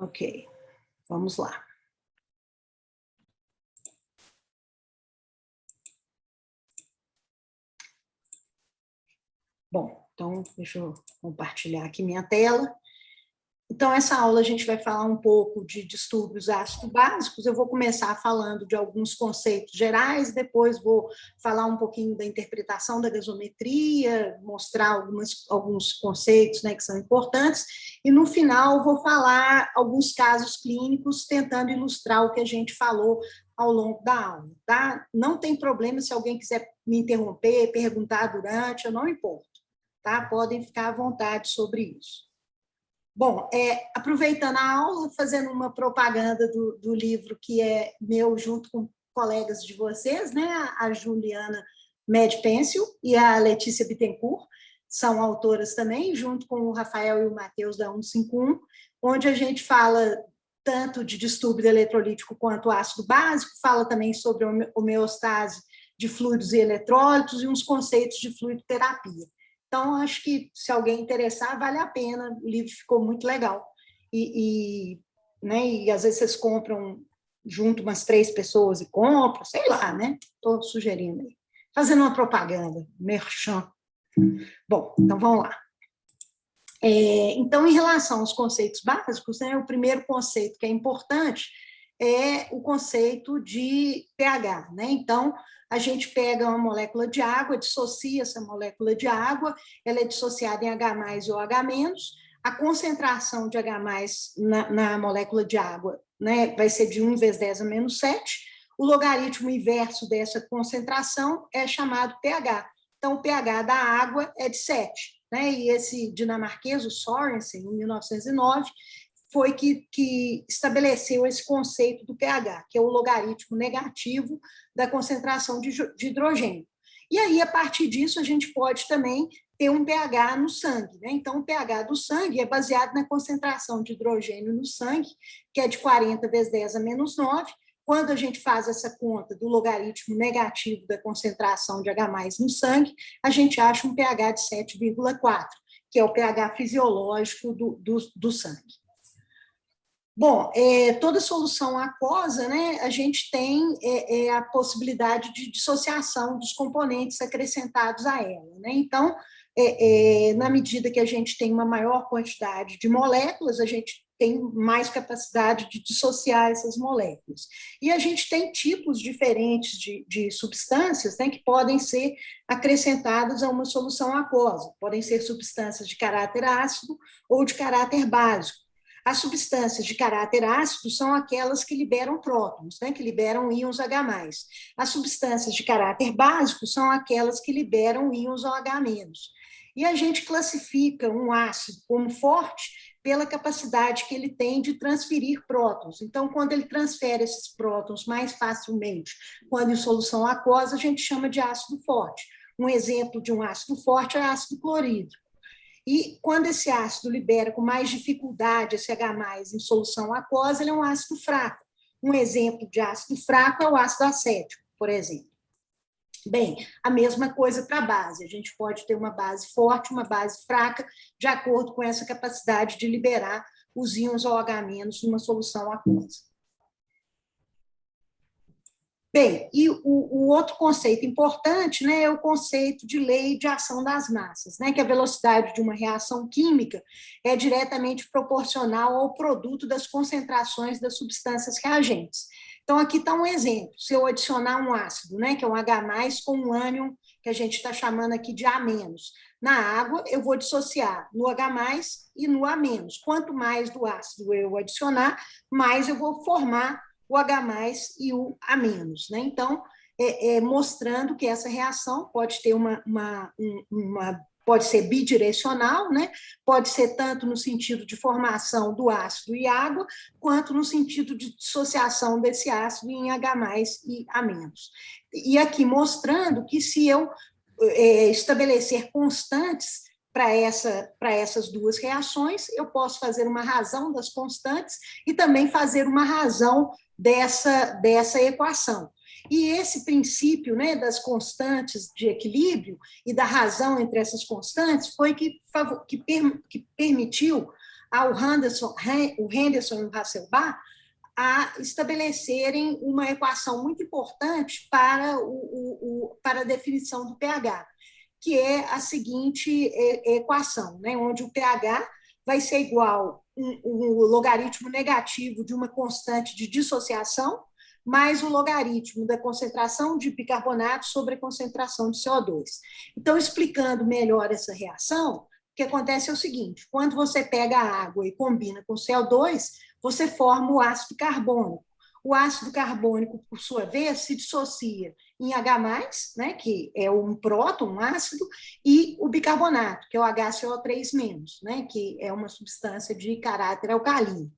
Ok, vamos lá. Bom, então, deixa eu compartilhar aqui minha tela. Então, essa aula a gente vai falar um pouco de distúrbios ácido-básicos. Eu vou começar falando de alguns conceitos gerais, depois vou falar um pouquinho da interpretação da gasometria, mostrar alguns conceitos, né, que são importantes, e no final vou falar alguns casos clínicos, tentando ilustrar o que a gente falou ao longo da aula, tá? Não tem problema se alguém quiser me interromper, perguntar durante, eu não importo, tá? Podem ficar à vontade sobre isso. Bom, aproveitando a aula, fazendo uma propaganda do livro que é meu, junto com colegas de vocês, né? A Juliana Medpencil e a Letícia Bittencourt, são autoras também, junto com o Rafael e o Matheus da 151, onde a gente fala tanto de distúrbio eletrolítico quanto ácido básico, fala também sobre homeostase de fluidos e eletrólitos e uns conceitos de fluidoterapia. Então, acho que, se alguém interessar, vale a pena, o livro ficou muito legal. Né, e às vezes vocês compram junto umas 3 pessoas e compram, sei lá, né? Estou sugerindo aí. Fazendo uma propaganda, merchan. Bom, então vamos lá. Então, em relação aos conceitos básicos, né, o primeiro conceito que é importante é o conceito de pH, né? Então, a gente pega uma molécula de água, dissocia essa molécula de água, ela é dissociada em H+, ou H-, a concentração de H+ na molécula de água, né, vai ser de 1 vezes 10 a menos 7, o logaritmo inverso dessa concentração é chamado pH. Então, o pH da água é de 7, né? E esse dinamarquês, o Sorensen, em 1909, foi que estabeleceu esse conceito do pH, que é o logaritmo negativo da concentração de hidrogênio. E aí, a partir disso, a gente pode também ter um pH no sangue, né? Então, o pH do sangue é baseado na concentração de hidrogênio no sangue, que é de 40 vezes 10 a menos 9. Quando a gente faz essa conta do logaritmo negativo da concentração de H+ no sangue, a gente acha um pH de 7,4, que é o pH fisiológico do sangue. Bom, toda solução aquosa, né, a gente tem a possibilidade de dissociação dos componentes acrescentados a ela, né? Então, na medida que a gente tem uma maior quantidade de moléculas, a gente tem mais capacidade de dissociar essas moléculas. E a gente tem tipos diferentes de substâncias, né, que podem ser acrescentadas a uma solução aquosa. Podem ser substâncias de caráter ácido ou de caráter básico. As substâncias de caráter ácido são aquelas que liberam prótons, né, que liberam íons H+. As substâncias de caráter básico são aquelas que liberam íons OH-. E a gente classifica um ácido como forte pela capacidade que ele tem de transferir prótons. Então, quando ele transfere esses prótons mais facilmente, quando em solução aquosa, a gente chama de ácido forte. Um exemplo de um ácido forte é ácido clorídrico. E quando esse ácido libera com mais dificuldade esse H+ em solução aquosa, ele é um ácido fraco. Um exemplo de ácido fraco é o ácido acético, por exemplo. Bem, a mesma coisa para a base. A gente pode ter uma base forte, uma base fraca, de acordo com essa capacidade de liberar os íons OH- numa solução aquosa. Bem, e o outro conceito importante, né, é o conceito de lei de ação das massas, né, que a velocidade de uma reação química é diretamente proporcional ao produto das concentrações das substâncias reagentes. Então, aqui está um exemplo. Se eu adicionar um ácido, né, que é um H+, com um ânion, que a gente está chamando aqui de A-, na água, eu vou dissociar no H+ e no A-. Quanto mais do ácido eu adicionar, mais eu vou formar o H+ e o A-, né? Então, mostrando que essa reação pode ter pode ser bidirecional, né? Pode ser tanto no sentido de formação do ácido e água, quanto no sentido de dissociação desse ácido em H+ e A-. E aqui mostrando que se eu estabelecer constantes para essas duas reações, eu posso fazer uma razão das constantes e também fazer uma razão dessa equação. E esse princípio, né, das constantes de equilíbrio e da razão entre essas constantes foi que permitiu ao o Henderson e o Hasselbalch a estabelecerem uma equação muito importante para a definição do pH, que é a seguinte equação, né, onde o pH vai ser igual o logaritmo negativo de uma constante de dissociação mais o logaritmo da concentração de bicarbonato sobre a concentração de CO2. Então, explicando melhor essa reação, o que acontece é o seguinte, quando você pega a água e combina com CO2, você forma o ácido carbônico. O ácido carbônico, por sua vez, se dissocia em H+, né, que é um próton, um ácido, e o bicarbonato, que é o HCO3-, né, que é uma substância de caráter alcalino.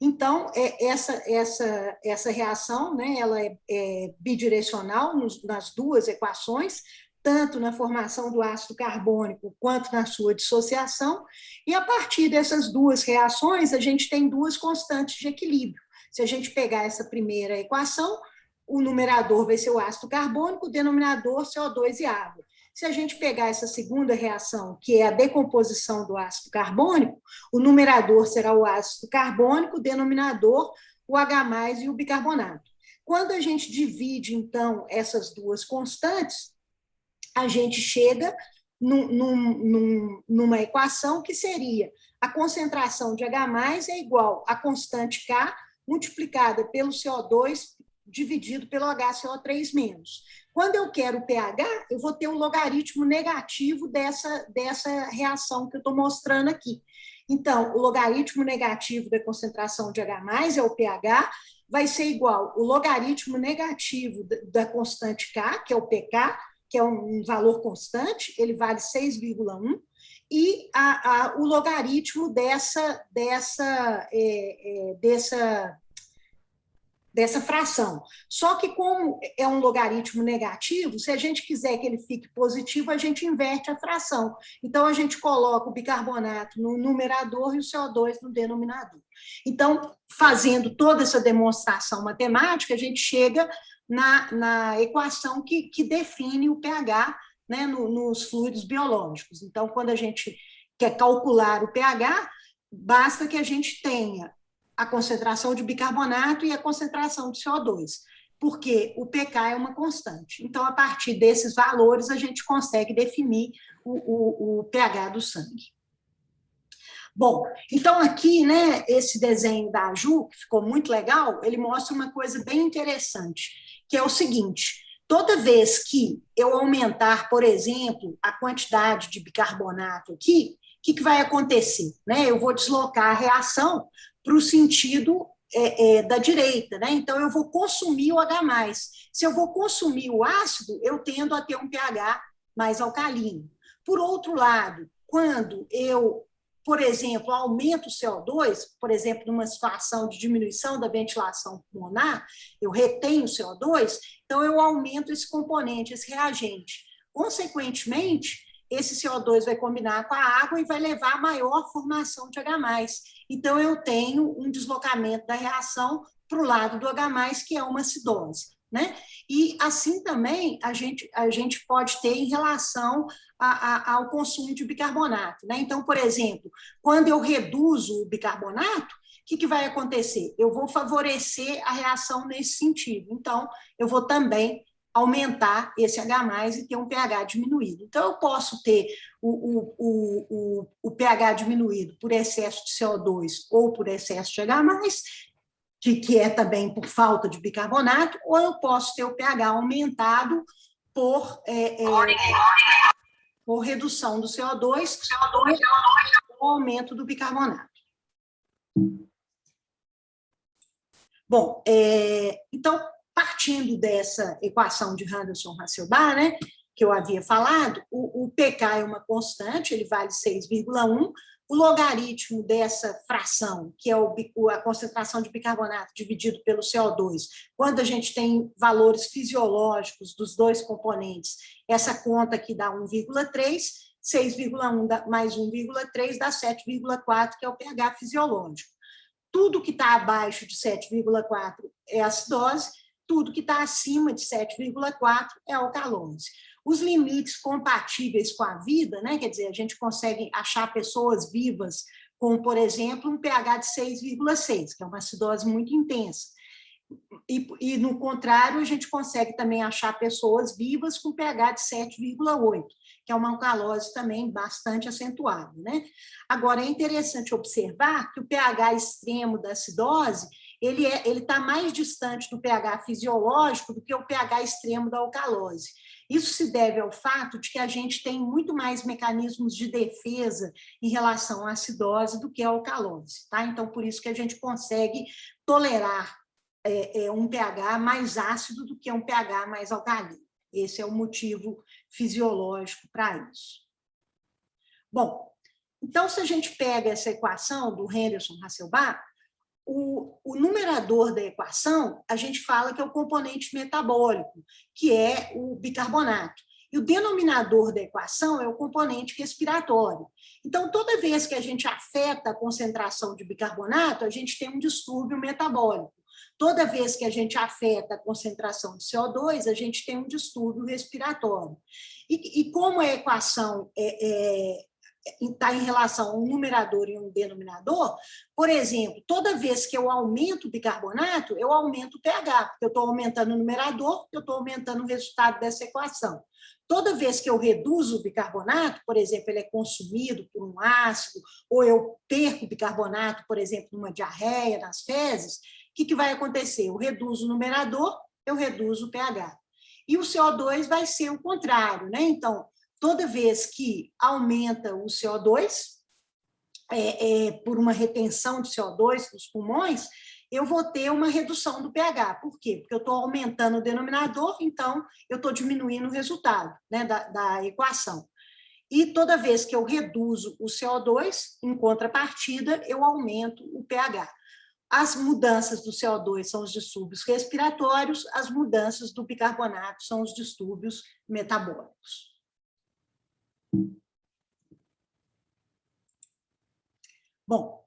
Então, essa reação, né, ela é bidirecional nas duas equações, tanto na formação do ácido carbônico quanto na sua dissociação, e a partir dessas duas reações, a gente tem duas constantes de equilíbrio. Se a gente pegar essa primeira equação, o numerador vai ser o ácido carbônico, o denominador CO2 e água. Se a gente pegar essa segunda reação, que é a decomposição do ácido carbônico, o numerador será o ácido carbônico, o denominador o H+ e o bicarbonato. Quando a gente divide, então, essas duas constantes, a gente chega numa equação que seria a concentração de H+ é igual a constante K multiplicada pelo CO2 dividido pelo HCO3-. Quando eu quero o pH, eu vou ter o logaritmo negativo dessa reação que eu estou mostrando aqui. Então, o logaritmo negativo da concentração de H+, é o pH, vai ser igual o logaritmo negativo da constante K, que é o pK, que é um valor constante, ele vale 6,1, e o logaritmo dessa fração. Só que como é um logaritmo negativo, se a gente quiser que ele fique positivo, a gente inverte a fração. Então, a gente coloca o bicarbonato no numerador e o CO2 no denominador. Então, fazendo toda essa demonstração matemática, a gente chega na equação que define o pH, né, nos fluidos biológicos. Então, quando a gente quer calcular o pH, basta que a gente tenha a concentração de bicarbonato e a concentração de CO2, porque o pK é uma constante. Então, a partir desses valores, a gente consegue definir o pH do sangue. Bom, então aqui, né, esse desenho da Ju, que ficou muito legal, ele mostra uma coisa bem interessante, que é o seguinte: toda vez que eu aumentar, por exemplo, a quantidade de bicarbonato aqui, o que vai acontecer? Né? Eu vou deslocar a reação para o sentido da direita, né? Então eu vou consumir o H+. Se eu vou consumir o ácido, eu tendo a ter um pH mais alcalino. Por outro lado, quando eu, por exemplo, aumento o CO2, por exemplo, numa situação de diminuição da ventilação pulmonar, eu retenho o CO2, então eu aumento esse componente, esse reagente. Consequentemente, esse CO2 vai combinar com a água e vai levar a maior formação de H+. Então, eu tenho um deslocamento da reação para o lado do H+, que é uma acidose. Né? E assim também a gente pode ter em relação ao consumo de bicarbonato. Né? Então, por exemplo, quando eu reduzo o bicarbonato, o que vai acontecer? Eu vou favorecer a reação nesse sentido. Então, eu vou também aumentar esse H+ e ter um pH diminuído. Então, eu posso ter o pH diminuído por excesso de CO2 ou por excesso de H+, que é também por falta de bicarbonato, ou eu posso ter o pH aumentado por redução do CO2 ou aumento do bicarbonato. Bom, então, partindo dessa equação de Henderson-Hasselbalch, né, que eu havia falado, o pK é uma constante, ele vale 6,1, o logaritmo dessa fração, que é a concentração de bicarbonato dividido pelo CO2, quando a gente tem valores fisiológicos dos dois componentes, essa conta aqui dá 1,3, 6,1 mais 1,3 dá 7,4, que é o pH fisiológico. Tudo que está abaixo de 7,4 é acidose, tudo que está acima de 7,4 é alcalose. Os limites compatíveis com a vida, né? Quer dizer, a gente consegue achar pessoas vivas como, por exemplo, um pH de 6,6, que é uma acidose muito intensa. E, no contrário, a gente consegue também achar pessoas vivas com pH de 7,8, que é uma alcalose também bastante acentuada, né? Agora, é interessante observar que o pH extremo da acidose, ele está mais distante do pH fisiológico do que o pH extremo da alcalose. Isso se deve ao fato de que a gente tem muito mais mecanismos de defesa em relação à acidose do que a alcalose, tá? Então, por isso que a gente consegue tolerar um pH mais ácido do que um pH mais alcalino. Esse é o motivo fisiológico para isso. Bom, então, se a gente pega essa equação do Henderson-Hasselbalch, o numerador da equação, a gente fala que é o componente metabólico, que é o bicarbonato. E o denominador da equação é o componente respiratório. Então, toda vez que a gente afeta a concentração de bicarbonato, a gente tem um distúrbio metabólico. Toda vez que a gente afeta a concentração de CO2, a gente tem um distúrbio respiratório. E como a equação está em relação a um numerador e um denominador, por exemplo, toda vez que eu aumento o bicarbonato, eu aumento o pH, porque eu estou aumentando o numerador, eu estou aumentando o resultado dessa equação. Toda vez que eu reduzo o bicarbonato, por exemplo, ele é consumido por um ácido, ou eu perco o bicarbonato, por exemplo, numa diarreia, nas fezes, o que vai acontecer? Eu reduzo o numerador, eu reduzo o pH. E o CO2 vai ser o contrário, né? Então, toda vez que aumenta o CO2, por uma retenção de CO2 nos pulmões, eu vou ter uma redução do pH. Por quê? Porque eu estou aumentando o denominador, então eu estou diminuindo o resultado, né, da equação. E toda vez que eu reduzo o CO2, em contrapartida, eu aumento o pH. As mudanças do CO2 são os distúrbios respiratórios, as mudanças do bicarbonato são os distúrbios metabólicos. Bom,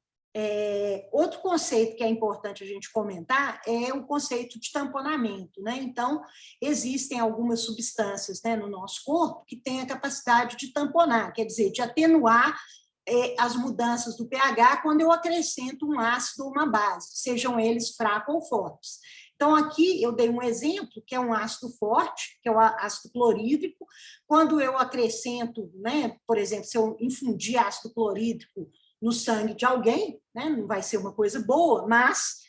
outro conceito que é importante a gente comentar é o conceito de tamponamento, né? Então, existem algumas substâncias, né, no nosso corpo que têm a capacidade de tamponar, quer dizer, de atenuar as mudanças do pH quando eu acrescento um ácido ou uma base, sejam eles fracos ou fortes. Então, aqui eu dei um exemplo, que é um ácido forte, que é o ácido clorídrico. Quando eu acrescento, né, por exemplo, se eu infundir ácido clorídrico no sangue de alguém, né, não vai ser uma coisa boa, mas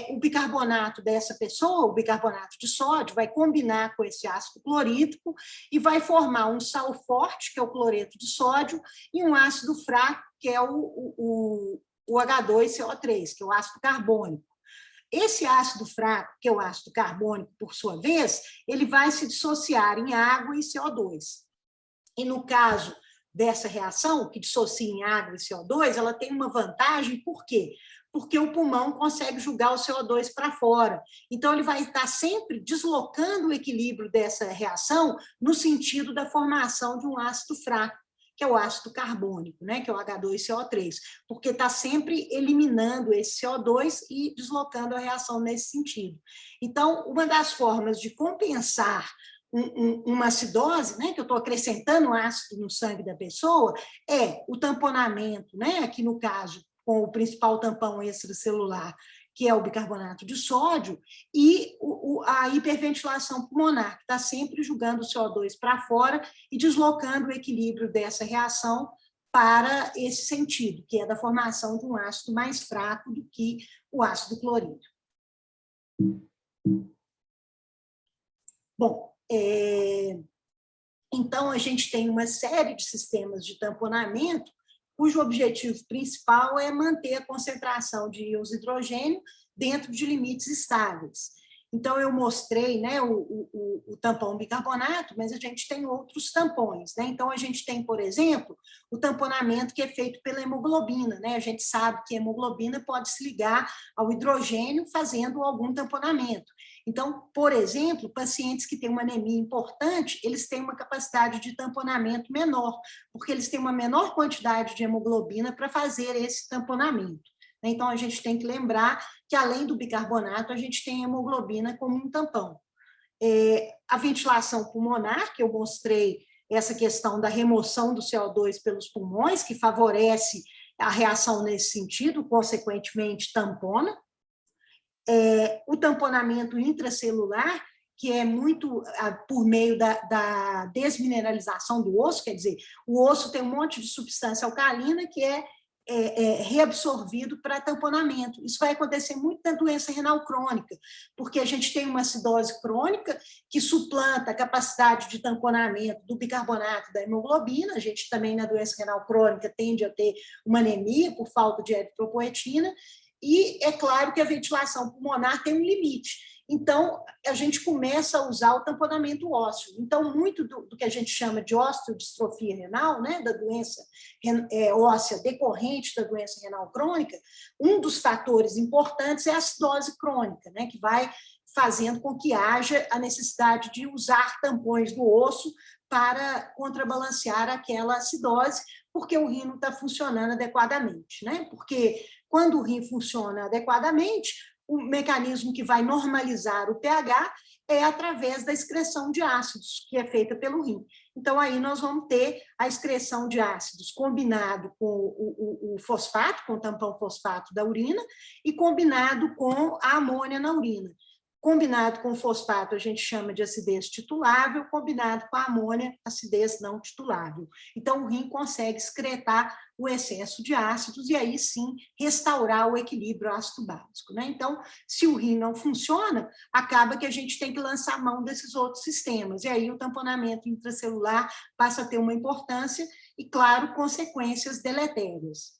o bicarbonato dessa pessoa, o bicarbonato de sódio, vai combinar com esse ácido clorídrico e vai formar um sal forte, que é o cloreto de sódio, e um ácido fraco, que é o H2CO3, que é o ácido carbônico. Esse ácido fraco, que é o ácido carbônico, por sua vez, ele vai se dissociar em água e CO2. E no caso dessa reação, que dissocia em água e CO2, ela tem uma vantagem, por quê? Porque o pulmão consegue jogar o CO2 para fora. Então, ele vai estar sempre deslocando o equilíbrio dessa reação no sentido da formação de um ácido fraco, que é o ácido carbônico, né, que é o H2CO3, porque está sempre eliminando esse CO2 e deslocando a reação nesse sentido. Então, uma das formas de compensar uma acidose, né, que eu estou acrescentando ácido no sangue da pessoa, é o tamponamento, né, aqui no caso, com o principal tampão extracelular, que é o bicarbonato de sódio, e a hiperventilação pulmonar, que está sempre jogando o CO2 para fora e deslocando o equilíbrio dessa reação para esse sentido, que é da formação de um ácido mais fraco do que o ácido clorídrico. Bom, então a gente tem uma série de sistemas de tamponamento cujo objetivo principal é manter a concentração de íons de hidrogênio dentro de limites estáveis. Então, eu mostrei, né, o tampão bicarbonato, mas a gente tem outros tampões, né? Então, a gente tem, por exemplo, o tamponamento que é feito pela hemoglobina, né? A gente sabe que a hemoglobina pode se ligar ao hidrogênio fazendo algum tamponamento. Então, por exemplo, pacientes que têm uma anemia importante, eles têm uma capacidade de tamponamento menor, porque eles têm uma menor quantidade de hemoglobina para fazer esse tamponamento. Então, a gente tem que lembrar que, além do bicarbonato, a gente tem a hemoglobina como um tampão. A ventilação pulmonar, que eu mostrei essa questão da remoção do CO2 pelos pulmões, que favorece a reação nesse sentido, consequentemente, tampona. O tamponamento intracelular, que é muito por meio da desmineralização do osso, quer dizer, o osso tem um monte de substância alcalina que é reabsorvido para tamponamento. Isso vai acontecer muito na doença renal crônica, porque a gente tem uma acidose crônica que suplanta a capacidade de tamponamento do bicarbonato da hemoglobina. A gente também, na doença renal crônica, tende a ter uma anemia por falta de eritropoetina, e é claro que a ventilação pulmonar tem um limite. Então, a gente começa a usar o tamponamento ósseo. Então, muito do que a gente chama de osteodistrofia renal, né, da doença óssea decorrente da doença renal crônica, um dos fatores importantes é a acidose crônica, né, que vai fazendo com que haja a necessidade de usar tampões do osso para contrabalancear aquela acidose, porque o rim não está funcionando adequadamente, né? Porque quando o rim funciona adequadamente, o mecanismo que vai normalizar o pH é através da excreção de ácidos, que é feita pelo rim. Então, aí nós vamos ter a excreção de ácidos combinado com o fosfato, com o tampão fosfato da urina, e combinado com a amônia na urina. Combinado com o fosfato, a gente chama de acidez titulável, combinado com a amônia, acidez não titulável. Então, o rim consegue excretar o excesso de ácidos e aí sim restaurar o equilíbrio ácido-básico, né? Então, se o rim não funciona, acaba que a gente tem que lançar mão desses outros sistemas, e aí o tamponamento intracelular passa a ter uma importância e, claro, consequências deletérias.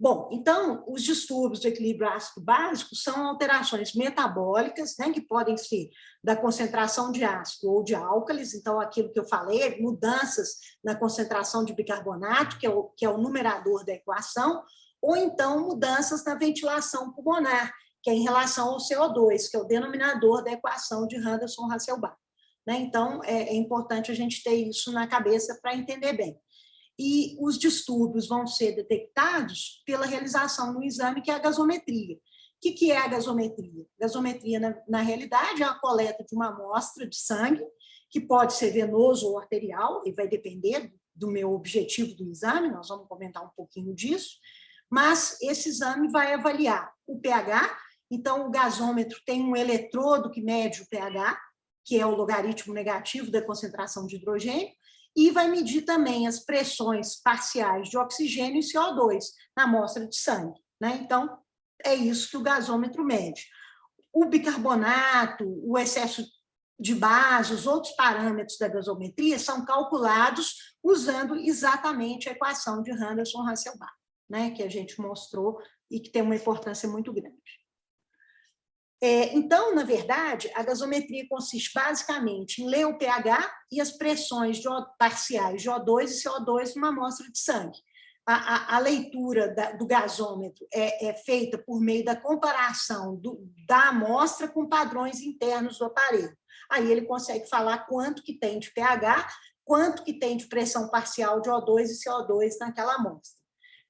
Bom, então, os distúrbios do equilíbrio ácido-básico são alterações metabólicas, né, que podem ser da concentração de ácido ou de álcalis, então, aquilo que eu falei, mudanças na concentração de bicarbonato, que é o numerador da equação, ou então mudanças na ventilação pulmonar, que é em relação ao CO2, que é o denominador da equação de Henderson-Hasselbalch. Né? Então, é importante a gente ter isso na cabeça para entender bem. E os distúrbios vão ser detectados pela realização do exame, que é a gasometria. O que é a gasometria? Gasometria, na realidade, é a coleta de uma amostra de sangue, que pode ser venoso ou arterial, e vai depender do meu objetivo do exame, nós vamos comentar um pouquinho disso, mas esse exame vai avaliar o pH, então o gasômetro tem um eletrodo que mede o pH, que é o logaritmo negativo da concentração de hidrogênio, e vai medir também as pressões parciais de oxigênio e CO2 na amostra de sangue, né? Então, é isso que o gasômetro mede. O bicarbonato, o excesso de base, os outros parâmetros da gasometria são calculados usando exatamente a equação de Henderson-Hasselbalch, né? Que a gente mostrou e que tem uma importância muito grande. Então, na verdade, a gasometria consiste basicamente em ler o pH e as pressões parciais de O2 e CO2 numa amostra de sangue. A leitura do gasômetro é feita por meio da comparação da amostra com padrões internos do aparelho. Aí ele consegue falar quanto que tem de pH, quanto que tem de pressão parcial de O2 e CO2 naquela amostra.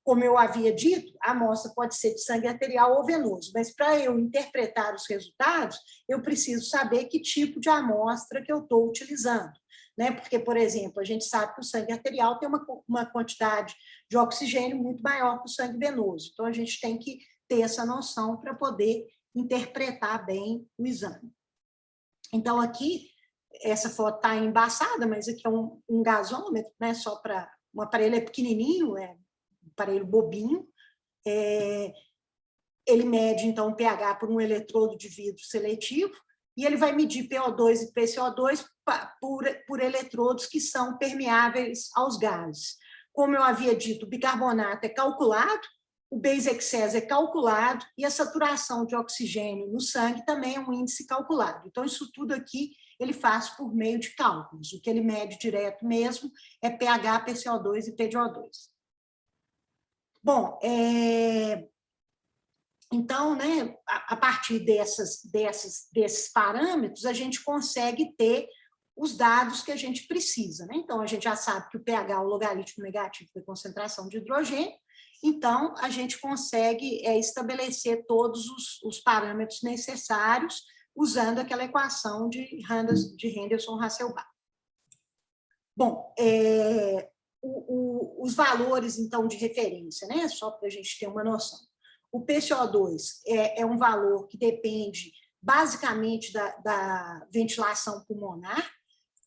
Como eu havia dito, a amostra pode ser de sangue arterial ou venoso, mas para eu interpretar os resultados, eu preciso saber que tipo de amostra que eu estou utilizando. Né? Porque, por exemplo, a gente sabe que o sangue arterial tem uma quantidade de oxigênio muito maior que o sangue venoso. Então, a gente tem que ter essa noção para poder interpretar bem o exame. Então, aqui, essa foto está embaçada, mas aqui é um gasômetro, né? Só para... Um aparelho é pequenininho, aparelho bobinho, ele mede, então, o pH por um eletrodo de vidro seletivo, e ele vai medir PO2 e PCO2 por eletrodos que são permeáveis aos gases. Como eu havia dito, o bicarbonato é calculado, o base excess é calculado, e a saturação de oxigênio no sangue também é um índice calculado. Então, isso tudo aqui ele faz por meio de cálculos. O que ele mede direto mesmo é pH, PCO2 e PDO2. Bom, então, né, a partir desses parâmetros, a gente consegue ter os dados que a gente precisa. Né? Então, a gente já sabe que o pH é o logaritmo negativo da concentração de hidrogênio, então, a gente consegue estabelecer todos os parâmetros necessários usando aquela equação de Henderson-Hasselbalch. Bom, os valores, então, de referência, né? Só para a gente ter uma noção. O PCO2 é um valor que depende basicamente da ventilação pulmonar.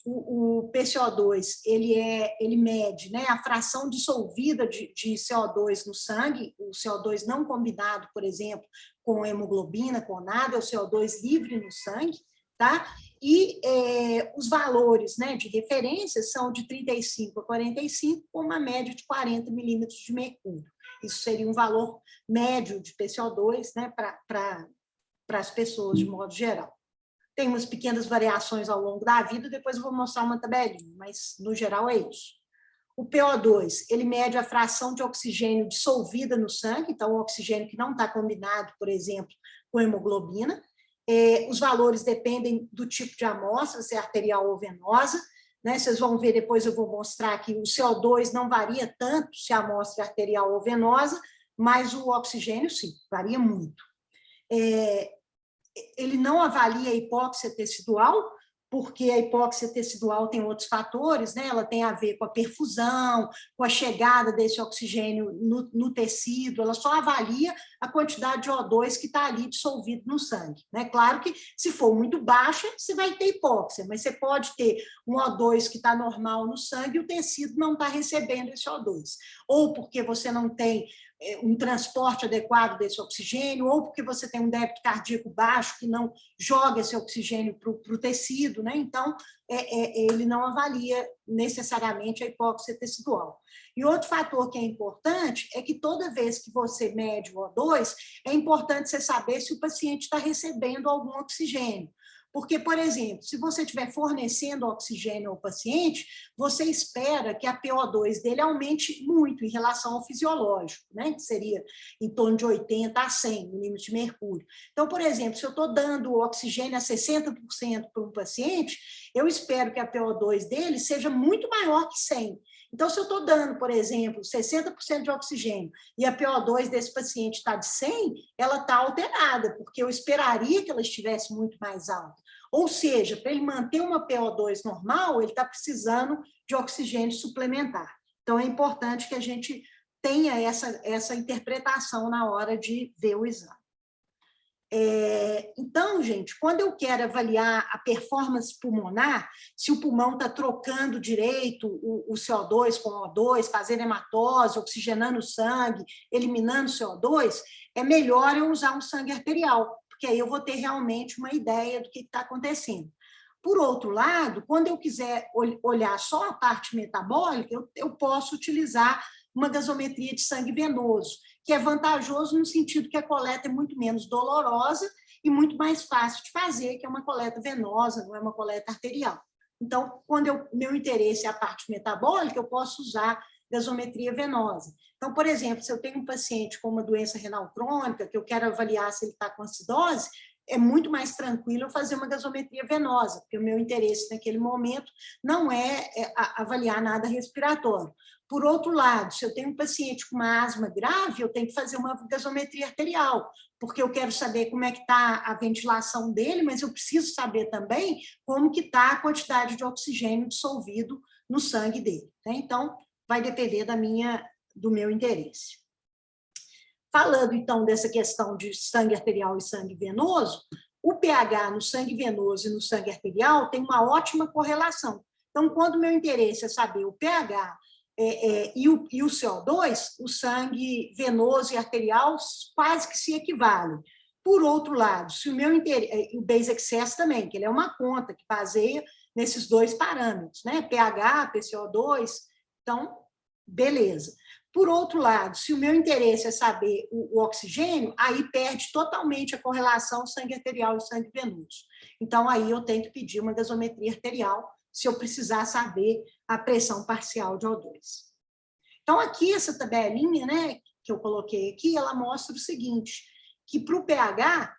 O PCO2 ele mede, né, a fração dissolvida de CO2 no sangue, o CO2 não combinado, por exemplo, com hemoglobina, com nada, é o CO2 livre no sangue, tá? E os valores, né, de referência são de 35 a 45, com uma média de 40 milímetros de mercúrio. Isso seria um valor médio de PCO2, né, para as pessoas, de modo geral. Tem umas pequenas variações ao longo da vida, depois eu vou mostrar uma tabelinha, mas, no geral, é isso. O PO2, ele mede a fração de oxigênio dissolvida no sangue, então, o oxigênio que não está combinado, por exemplo, com hemoglobina. Os valores dependem do tipo de amostra, se é arterial ou venosa, né? Vocês vão ver, depois eu vou mostrar que o CO2 não varia tanto se a amostra é arterial ou venosa, mas o oxigênio, sim, varia muito. Ele não avalia a hipóxia tecidual, porque a hipóxia tecidual tem outros fatores, né? Ela tem a ver com a perfusão, com a chegada desse oxigênio no tecido, ela só avalia a quantidade de O2 que está ali dissolvido no sangue, né? Claro que, se for muito baixa, você vai ter hipóxia, mas você pode ter um O2 que está normal no sangue e o tecido não está recebendo esse O2, ou porque você não tem um transporte adequado desse oxigênio, ou porque você tem um débito cardíaco baixo que não joga esse oxigênio para o tecido, né? Então, ele não avalia necessariamente a hipóxia tecidual. E outro fator que é importante é que toda vez que você mede o O2, é importante você saber se o paciente está recebendo algum oxigênio. Porque, por exemplo, se você estiver fornecendo oxigênio ao paciente, você espera que a PO2 dele aumente muito em relação ao fisiológico, né? Que seria em torno de 80 a 100 milímetros de mercúrio. Então, por exemplo, se eu estou dando oxigênio a 60% para um paciente, eu espero que a PO2 dele seja muito maior que 100. Então, se eu estou dando, por exemplo, 60% de oxigênio e a PO2 desse paciente está de 100, ela está alterada, porque eu esperaria que ela estivesse muito mais alta. Ou seja, para ele manter uma PO2 normal, ele está precisando de oxigênio suplementar. Então, é importante que a gente tenha essa interpretação na hora de ver o exame. Então, gente, quando eu quero avaliar a performance pulmonar, se o pulmão está trocando direito o CO2 com o O2, fazendo hematose, oxigenando o sangue, eliminando o CO2, é melhor eu usar um sangue arterial, porque aí eu vou ter realmente uma ideia do que está acontecendo. Por outro lado, quando eu quiser olhar só a parte metabólica, eu posso utilizar uma gasometria de sangue venoso, que é vantajoso no sentido que a coleta é muito menos dolorosa e muito mais fácil de fazer, que é uma coleta venosa, não é uma coleta arterial. Então, quando meu interesse é a parte metabólica, eu posso usar gasometria venosa. Então, por exemplo, se eu tenho um paciente com uma doença renal crônica, que eu quero avaliar se ele está com acidose, é muito mais tranquilo eu fazer uma gasometria venosa, porque o meu interesse naquele momento não é avaliar nada respiratório. Por outro lado, se eu tenho um paciente com uma asma grave, eu tenho que fazer uma gasometria arterial, porque eu quero saber como é que está a ventilação dele, mas eu preciso saber também como que está a quantidade de oxigênio dissolvido no sangue dele, né? Então, vai depender do meu interesse. Falando, então, dessa questão de sangue arterial e sangue venoso, o pH no sangue venoso e no sangue arterial tem uma ótima correlação. Então, quando o meu interesse é saber o pH e o CO2, o sangue venoso e arterial quase que se equivalem. Por outro lado, se o meu interesse, o base excess também, que ele é uma conta que baseia nesses dois parâmetros, né? pH, PCO2, então, beleza. Por outro lado, se o meu interesse é saber o oxigênio, aí perde totalmente a correlação sangue arterial e sangue venoso. Então, aí eu tenho que pedir uma gasometria arterial, se eu precisar saber a pressão parcial de O2. Então, aqui, essa tabelinha, né, que eu coloquei aqui, ela mostra o seguinte, que para o pH,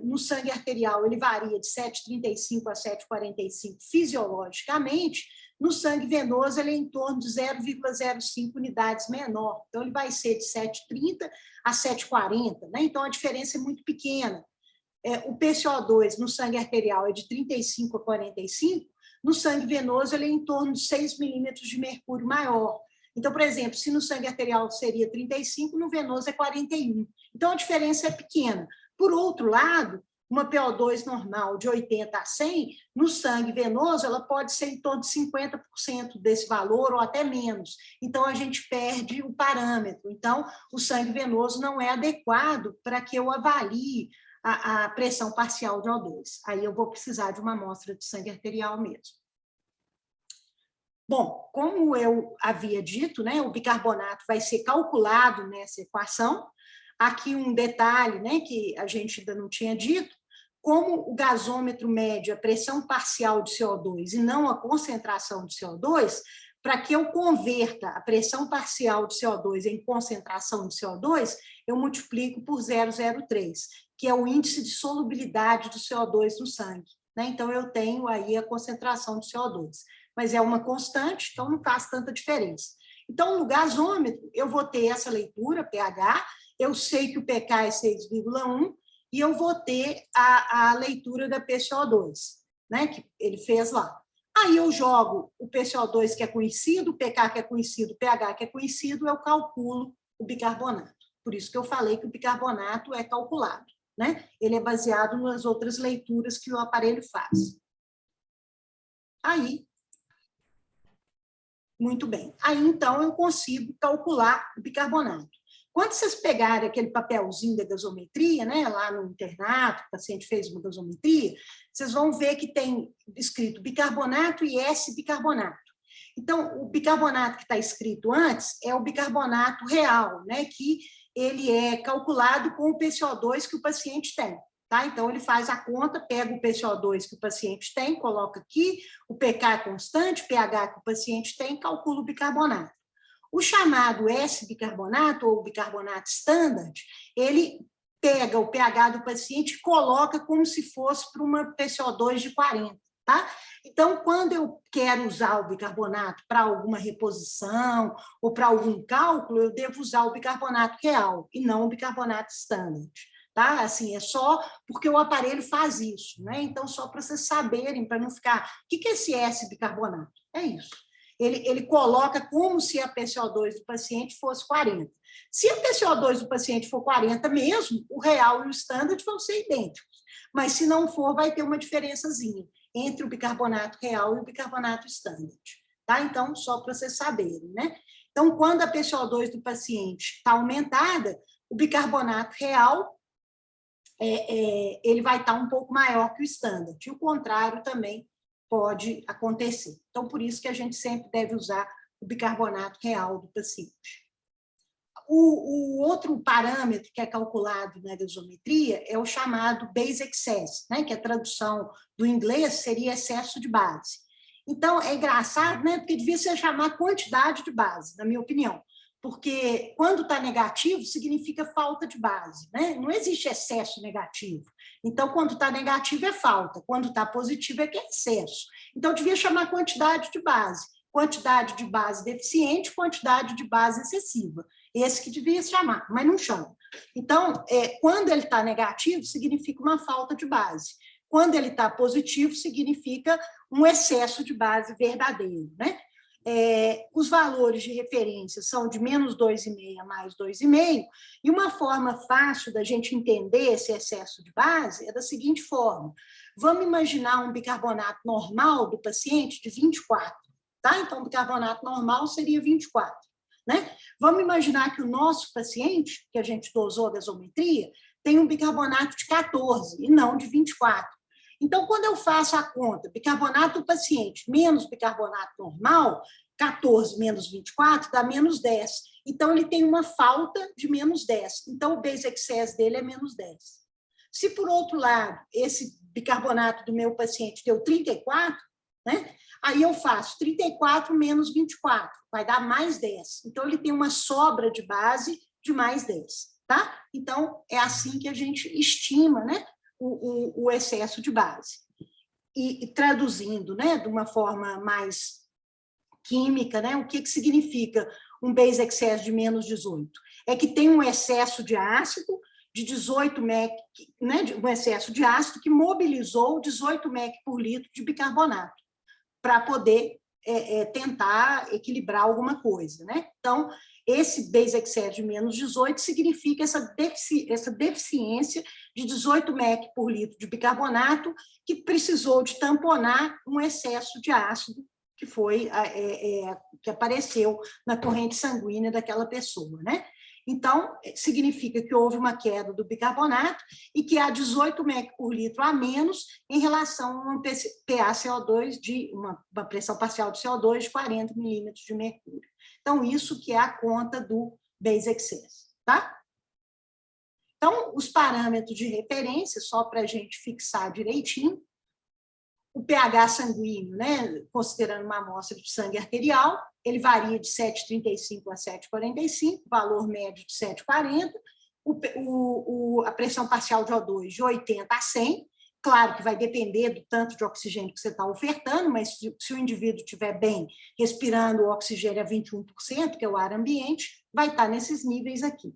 no sangue arterial, ele varia de 7,35 a 7,45 fisiologicamente, no sangue venoso, ele é em torno de 0,05 unidades menor. Então, ele vai ser de 7,30 a 7,40, né? Então, a diferença é muito pequena. O PCO2 no sangue arterial é de 35 a 45, No sangue venoso, ele é em torno de 6 milímetros de mercúrio maior. Então, por exemplo, se no sangue arterial seria 35, no venoso é 41. Então, a diferença é pequena. Por outro lado, uma PO2 normal de 80 a 100, no sangue venoso, ela pode ser em torno de 50% desse valor ou até menos. Então, a gente perde o parâmetro. Então, o sangue venoso não é adequado para que eu avalie a pressão parcial de O2. Aí eu vou precisar de uma amostra de sangue arterial mesmo. Bom, como eu havia dito, né, o bicarbonato vai ser calculado nessa equação. Aqui um detalhe, né, que a gente ainda não tinha dito: como o gasômetro mede a pressão parcial de CO2 e não a concentração de CO2, para que eu converta a pressão parcial de CO2 em concentração de CO2, eu multiplico por 0,03, que é o índice de solubilidade do CO2 no sangue, né? Então, eu tenho aí a concentração de CO2. Mas é uma constante, então não faz tanta diferença. Então, no gasômetro, eu vou ter essa leitura, pH, eu sei que o pK é 6,1, e eu vou ter a leitura da PCO2, né, que ele fez lá. Aí eu jogo o PCO2 que é conhecido, o pK que é conhecido, o pH que é conhecido, eu calculo o bicarbonato. Por isso que eu falei que o bicarbonato é calculado, né? Ele é baseado nas outras leituras que o aparelho faz. Aí, muito bem. Aí, então, eu consigo calcular o bicarbonato. Quando vocês pegarem aquele papelzinho da gasometria, né, lá no internato, o paciente fez uma gasometria, vocês vão ver que tem escrito bicarbonato e S-bicarbonato. Então, o bicarbonato que está escrito antes é o bicarbonato real, né, que ele é calculado com o PCO2 que o paciente tem. Tá? Então, ele faz a conta, pega o PCO2 que o paciente tem, coloca aqui, o pK é constante, o pH que o paciente tem, calcula o bicarbonato. O chamado S-bicarbonato, ou bicarbonato standard, ele pega o pH do paciente e coloca como se fosse para uma PCO2 de 40. Tá? Então, quando eu quero usar o bicarbonato para alguma reposição ou para algum cálculo, eu devo usar o bicarbonato real e não o bicarbonato standard. Tá? Assim, é só porque o aparelho faz isso, né? Então, só para vocês saberem, para não ficar... O que é esse S-bicarbonato? É isso. Ele coloca como se a PCO2 do paciente fosse 40. Se a PCO2 do paciente for 40 mesmo, o real e o standard vão ser idênticos. Mas, se não for, vai ter uma diferençazinha entre o bicarbonato real e o bicarbonato standard. Tá? Então, só para vocês saberem, né? Então, quando a PCO2 do paciente está aumentada, o bicarbonato real ele vai estar um pouco maior que o standard. E o contrário também pode acontecer. Então, por isso que a gente sempre deve usar o bicarbonato real do paciente. O outro parâmetro que é calculado na gasometria é o chamado base excess, né, que a tradução do inglês seria excesso de base. Então, é engraçado, né, porque devia ser chamar quantidade de base, na minha opinião. Porque quando está negativo, significa falta de base, né? Não existe excesso negativo. Então, quando está negativo é falta, quando está positivo é que é excesso. Então, devia chamar quantidade de base. Quantidade de base deficiente, quantidade de base excessiva. Esse que devia chamar, mas não chama. Então, quando ele está negativo, significa uma falta de base. Quando ele está positivo, significa um excesso de base verdadeiro, né? Os valores de referência são de menos 2,5 a mais 2,5, e uma forma fácil da gente entender esse excesso de base é da seguinte forma: vamos imaginar um bicarbonato normal do paciente de 24, tá? Então, o bicarbonato normal seria 24, né? Vamos imaginar que o nosso paciente, que a gente dosou a gasometria, tem um bicarbonato de 14 e não de 24. Então, quando eu faço a conta, bicarbonato do paciente menos bicarbonato normal, 14 menos 24 dá menos 10. Então, ele tem uma falta de menos 10. Então, o base excess dele é menos 10. Se, por outro lado, esse bicarbonato do meu paciente deu 34, né? Aí eu faço 34 menos 24, vai dar mais 10. Então, ele tem uma sobra de base de mais 10. Tá? Então, é assim que a gente estima, né, o excesso de base. E traduzindo, né, de uma forma mais química, né, o que significa um base excess de menos 18? É que tem um excesso de ácido de 18 mEq, né, um excesso de ácido que mobilizou 18 mEq por litro de bicarbonato. para poder tentar equilibrar alguma coisa, né? Então, esse base excess de menos 18 significa essa deficiência de 18 mEq por litro de bicarbonato que precisou de tamponar um excesso de ácido que que apareceu na corrente sanguínea daquela pessoa, né? Então, significa que houve uma queda do bicarbonato e que há 18 mEq por litro a menos em relação a um PaCO2 uma pressão parcial de CO2 de 40 milímetros de mercúrio. Então, isso que é a conta do base excess, tá? Então, os parâmetros de referência, só para a gente fixar direitinho, o pH sanguíneo, né, considerando uma amostra de sangue arterial, ele varia de 7,35 a 7,45, valor médio de 7,40, a pressão parcial de O2 de 80 a 100, claro que vai depender do tanto de oxigênio que você está ofertando, mas se o indivíduo estiver bem, respirando o oxigênio a 21%, que é o ar ambiente, vai estar nesses níveis aqui.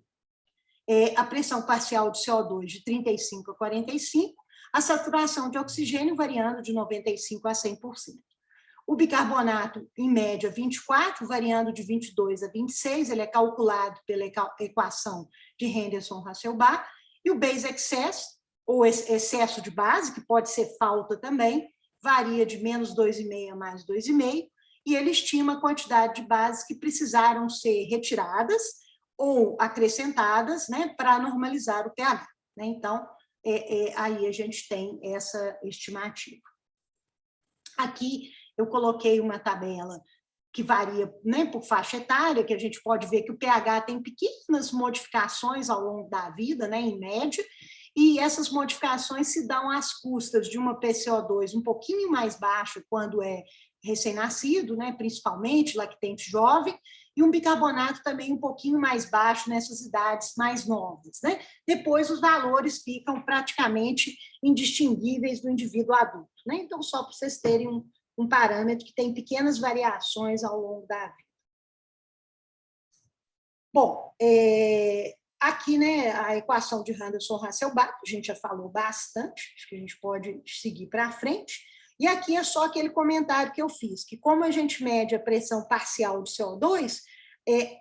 A pressão parcial de CO2 de 35 a 45, a saturação de oxigênio variando de 95% a 100%. O bicarbonato, em média, 24, variando de 22 a 26, ele é calculado pela equação de Henderson-Hasselbalch, e o base excess, ou excesso de base, que pode ser falta também, varia de menos 2,5 a mais 2,5, e ele estima a quantidade de bases que precisaram ser retiradas ou acrescentadas, né, para normalizar o pH. Né? Então, aí a gente tem essa estimativa. Aqui eu coloquei uma tabela que varia, né, por faixa etária, que a gente pode ver que o pH tem pequenas modificações ao longo da vida, né, em média, e essas modificações se dão às custas de uma PCO2 um pouquinho mais baixa quando é recém-nascido, né, principalmente lactente jovem, e um bicarbonato também um pouquinho mais baixo nessas idades mais novas, né? Depois os valores ficam praticamente indistinguíveis do indivíduo adulto, né? Então, só para vocês terem um parâmetro que tem pequenas variações ao longo da vida. Bom, aqui, né, a equação de Henderson-Hasselbalch, a gente já falou bastante, acho que a gente pode seguir para frente. E aqui é só aquele comentário que eu fiz, que como a gente mede a pressão parcial de CO2,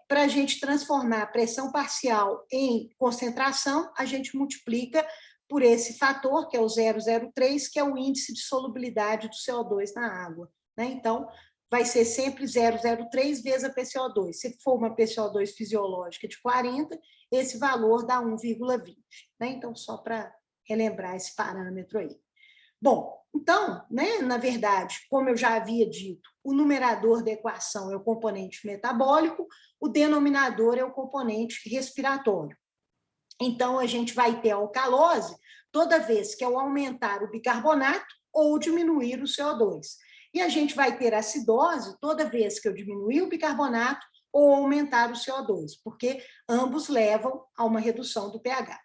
para a gente transformar a pressão parcial em concentração, a gente multiplica por esse fator, que é o 0,03, que é o índice de solubilidade do CO2 na água. Né? Então, vai ser sempre 0,03 vezes a PCO2. Se for uma PCO2 fisiológica de 40, esse valor dá 1,20. Né? Então, só para relembrar esse parâmetro aí. Bom, então, né, na verdade, como eu já havia dito, o numerador da equação é o componente metabólico, o denominador é o componente respiratório. Então, a gente vai ter a alcalose toda vez que eu aumentar o bicarbonato ou diminuir o CO2. E a gente vai ter acidose toda vez que eu diminuir o bicarbonato ou aumentar o CO2, porque ambos levam a uma redução do pH.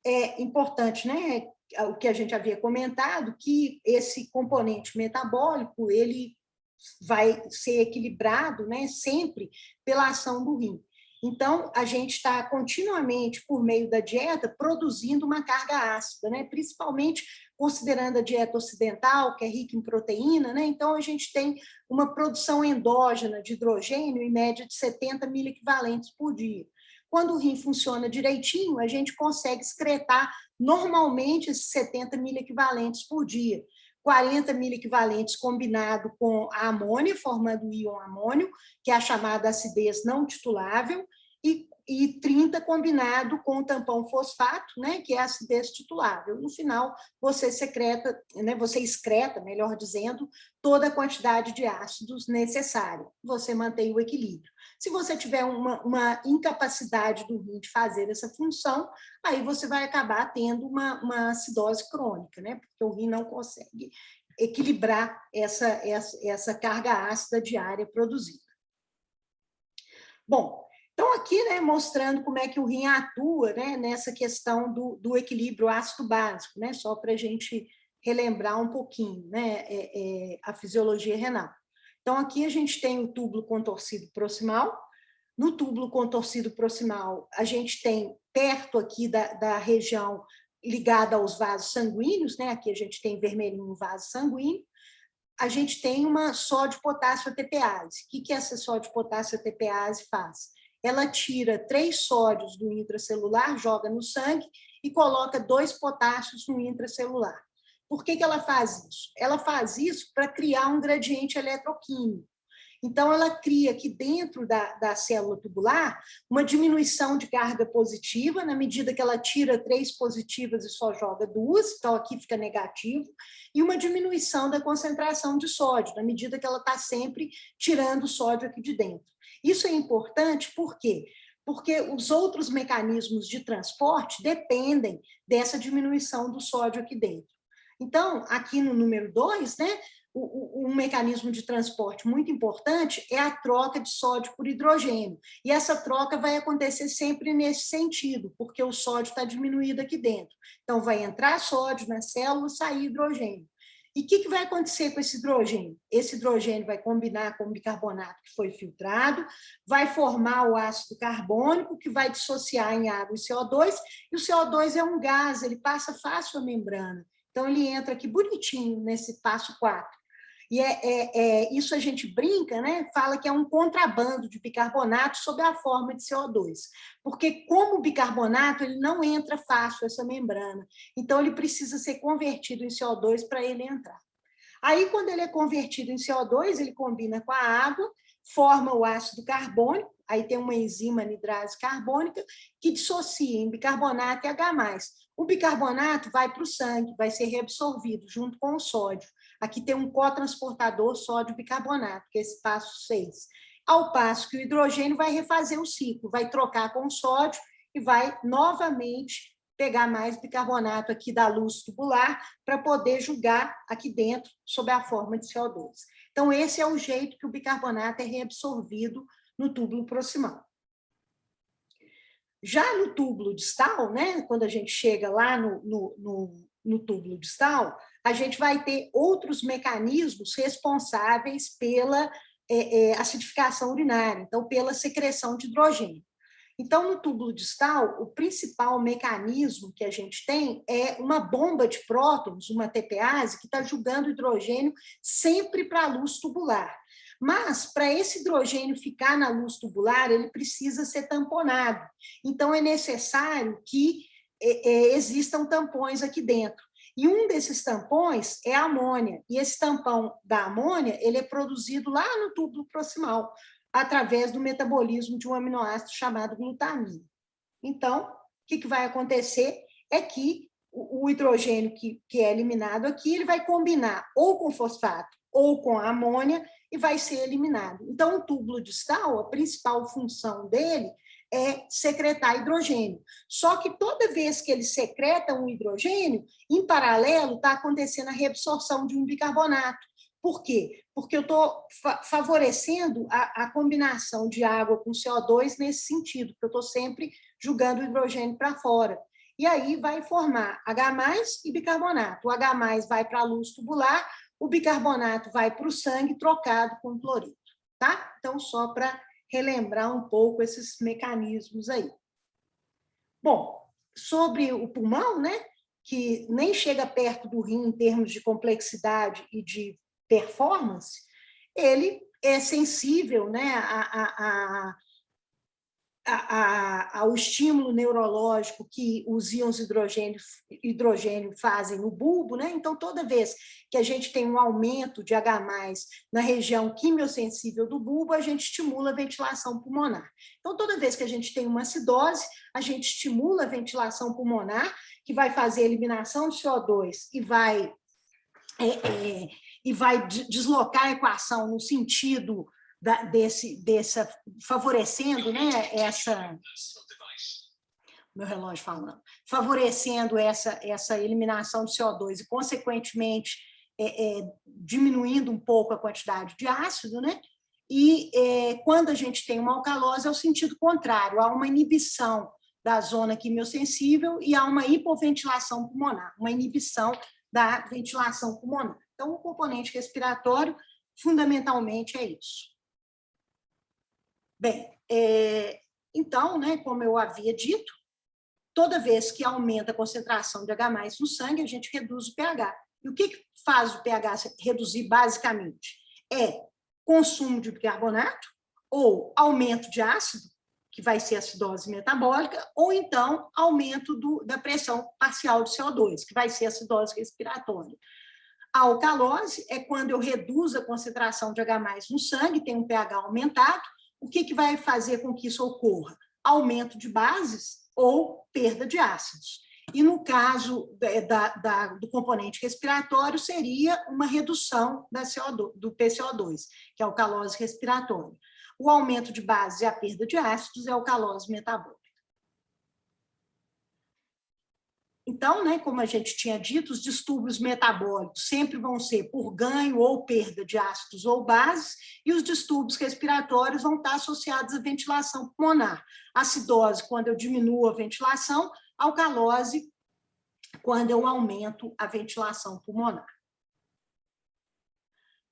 É importante, né, o que a gente havia comentado, que esse componente metabólico ele vai ser equilibrado, né, sempre pela ação do rim. Então, a gente está continuamente, por meio da dieta, produzindo uma carga ácida, né? Principalmente considerando a dieta ocidental, que é rica em proteína, né? Então, a gente tem uma produção endógena de hidrogênio, em média, de 70 miliequivalentes por dia. Quando o rim funciona direitinho, a gente consegue excretar normalmente esses 70 miliequivalentes por dia. 40 miliequivalentes combinado com a amônia, formando o íon amônio, que é a chamada acidez não titulável, e 30 combinado com o tampão fosfato, né, que é a acidez titulável. No final, você excreta, melhor dizendo, toda a quantidade de ácidos necessária. Você mantém o equilíbrio. Se você tiver uma incapacidade do rim de fazer essa função, aí você vai acabar tendo uma acidose crônica, né? Porque o rim não consegue equilibrar essa carga ácida diária produzida. Bom, então aqui, né, mostrando como é que o rim atua, né, nessa questão do equilíbrio ácido-básico, né, só para a gente relembrar um pouquinho, né, a fisiologia renal. Então, aqui a gente tem o túbulo contorcido proximal. No túbulo contorcido proximal, a gente tem perto aqui da região ligada aos vasos sanguíneos, né? Aqui a gente tem vermelhinho no vaso sanguíneo, a gente tem uma sódio-potássio ATPase. O que essa sódio-potássio ATPase faz? Ela tira 3 sódios do intracelular, joga no sangue e coloca 2 potássios no intracelular. Por que ela faz isso? Ela faz isso para criar um gradiente eletroquímico. Então, ela cria aqui dentro da célula tubular uma diminuição de carga positiva, na medida que ela tira 3 positivas e só joga 2, então aqui fica negativo, e uma diminuição da concentração de sódio, na medida que ela está sempre tirando o sódio aqui de dentro. Isso é importante por quê? Porque os outros mecanismos de transporte dependem dessa diminuição do sódio aqui dentro. Então, aqui no número 2, né, um mecanismo de transporte muito importante é a troca de sódio por hidrogênio. E essa troca vai acontecer sempre nesse sentido, porque o sódio está diminuído aqui dentro. Então, vai entrar sódio na célula, sair hidrogênio. E o que vai acontecer com esse hidrogênio? Esse hidrogênio vai combinar com o bicarbonato que foi filtrado, vai formar o ácido carbônico, que vai dissociar em água e CO2, e o CO2 é um gás, ele passa fácil a membrana. Então, ele entra aqui bonitinho nesse passo 4. E isso a gente brinca, né? Fala que é um contrabando de bicarbonato sob a forma de CO2. Porque, como o bicarbonato, ele não entra fácil essa membrana. Então, ele precisa ser convertido em CO2 para ele entrar. Aí, quando ele é convertido em CO2, ele combina com a água, forma o ácido carbônico, aí tem uma enzima anidrase carbônica que dissocia em bicarbonato e H+. O bicarbonato vai para o sangue, vai ser reabsorvido junto com o sódio. Aqui tem um cotransportador sódio-bicarbonato, que é esse passo 6. Ao passo que o hidrogênio vai refazer o ciclo, vai trocar com o sódio e vai novamente pegar mais bicarbonato aqui da luz tubular para poder jogar aqui dentro sob a forma de CO2. Então, esse é o jeito que o bicarbonato é reabsorvido no túbulo proximal. Já no túbulo distal, né, quando a gente chega lá no túbulo distal, a gente vai ter outros mecanismos responsáveis pela acidificação urinária, então, pela secreção de hidrogênio. Então, no túbulo distal, o principal mecanismo que a gente tem é uma bomba de prótons, uma TPase, que está jogando hidrogênio sempre para a luz tubular. Mas, para esse hidrogênio ficar na luz tubular, ele precisa ser tamponado. Então, é necessário que existam tampões aqui dentro. E um desses tampões é a amônia. E esse tampão da amônia, ele é produzido lá no túbulo proximal, através do metabolismo de um aminoácido chamado glutamina. Então, o que vai acontecer é que o hidrogênio que é eliminado aqui, ele vai combinar ou com fosfato ou com a amônia e vai ser eliminado. Então, o túbulo distal, a principal função dele é secretar hidrogênio. Só que toda vez que ele secreta um hidrogênio, em paralelo está acontecendo a reabsorção de um bicarbonato. Por quê? Porque eu estou favorecendo a combinação de água com CO2 nesse sentido, porque eu estou sempre jogando o hidrogênio para fora. E aí vai formar H+ e bicarbonato. O H+ vai para a luz tubular, o bicarbonato vai para o sangue trocado com cloreto. Tá? Então, só para relembrar um pouco esses mecanismos aí. Bom, sobre o pulmão, né, que nem chega perto do rim em termos de complexidade e de performance, ele é sensível, né, ao estímulo neurológico que os íons hidrogênio fazem no bulbo, né? Então, toda vez que a gente tem um aumento de H+ na região quimiosensível do bulbo, a gente estimula a ventilação pulmonar. Então, toda vez que a gente tem uma acidose, a gente estimula a ventilação pulmonar, que vai fazer a eliminação de CO2 e vai deslocar a equação no sentido favorecendo, né, meu relógio falando, favorecendo essa eliminação de CO2 e, consequentemente, diminuindo um pouco a quantidade de ácido, né? E quando a gente tem uma alcalose, é o sentido contrário, há uma inibição da zona quimiosensível e há uma hipoventilação pulmonar, uma inibição da ventilação pulmonar. Então, o componente respiratório, fundamentalmente, é isso. Bem, então, né, como eu havia dito, toda vez que aumenta a concentração de H+ no sangue, a gente reduz o pH. E o que faz o pH reduzir, basicamente? É consumo de bicarbonato, ou aumento de ácido, que vai ser acidose metabólica, ou então aumento da pressão parcial de CO2, que vai ser acidose respiratória. A alcalose é quando eu reduzo a concentração de H+ no sangue, tem um pH aumentado. O que vai fazer com que isso ocorra? Aumento de bases ou perda de ácidos. E no caso do componente respiratório, seria uma redução da do PCO2, que é a alcalose respiratória. O aumento de bases e a perda de ácidos é a alcalose metabólica. Então, né, como a gente tinha dito, os distúrbios metabólicos sempre vão ser por ganho ou perda de ácidos ou bases, e os distúrbios respiratórios vão estar associados à ventilação pulmonar. Acidose, quando eu diminuo a ventilação, alcalose, quando eu aumento a ventilação pulmonar.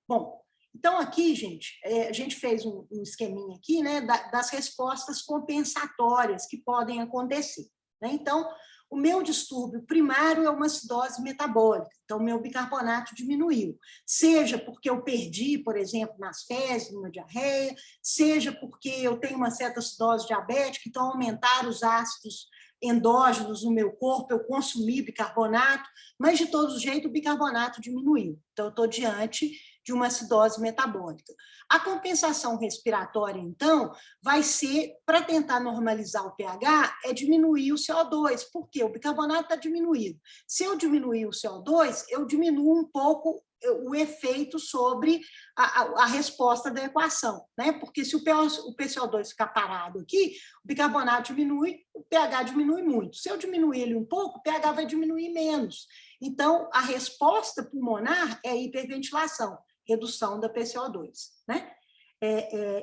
Bom, então aqui, gente, a gente fez um esqueminha aqui, né, das respostas compensatórias que podem acontecer, né? Então, o meu distúrbio primário é uma acidose metabólica, então o meu bicarbonato diminuiu, seja porque eu perdi, por exemplo, nas fezes, numa diarreia, seja porque eu tenho uma certa acidose diabética, então aumentaram os ácidos endógenos no meu corpo, eu consumi bicarbonato, mas de todo jeito o bicarbonato diminuiu, então eu estou diante de uma acidose metabólica. A compensação respiratória, então, vai ser, para tentar normalizar o pH, é diminuir o CO2, porque o bicarbonato está diminuído. Se eu diminuir o CO2, eu diminuo um pouco o efeito sobre a resposta da equação, né? Porque se o PCO2 ficar parado aqui, o bicarbonato diminui, o pH diminui muito. Se eu diminuir ele um pouco, o pH vai diminuir menos. Então, a resposta pulmonar é a hiperventilação, redução da PCO2, né?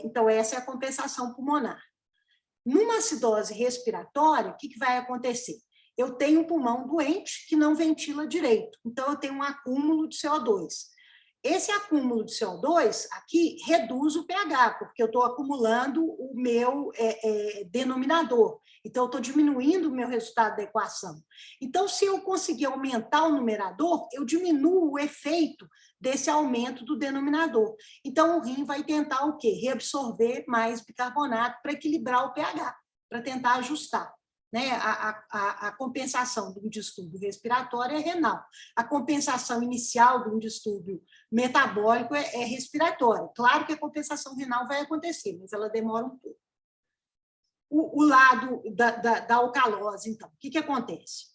Então, essa é a compensação pulmonar. Numa acidose respiratória, o que vai acontecer? Eu tenho um pulmão doente que não ventila direito, então eu tenho um acúmulo de CO2. Esse acúmulo de CO2 aqui reduz o pH, porque eu estou acumulando o meu denominador. Então, eu estou diminuindo o meu resultado da equação. Então, se eu conseguir aumentar o numerador, eu diminuo o efeito desse aumento do denominador. Então, o rim vai tentar o quê? Reabsorver mais bicarbonato para equilibrar o pH, para tentar ajustar. Né? A compensação de um distúrbio respiratório é renal. A compensação inicial de um distúrbio metabólico é respiratória. Claro que a compensação renal vai acontecer, mas ela demora um pouco. O lado da alcalose, então, o que acontece?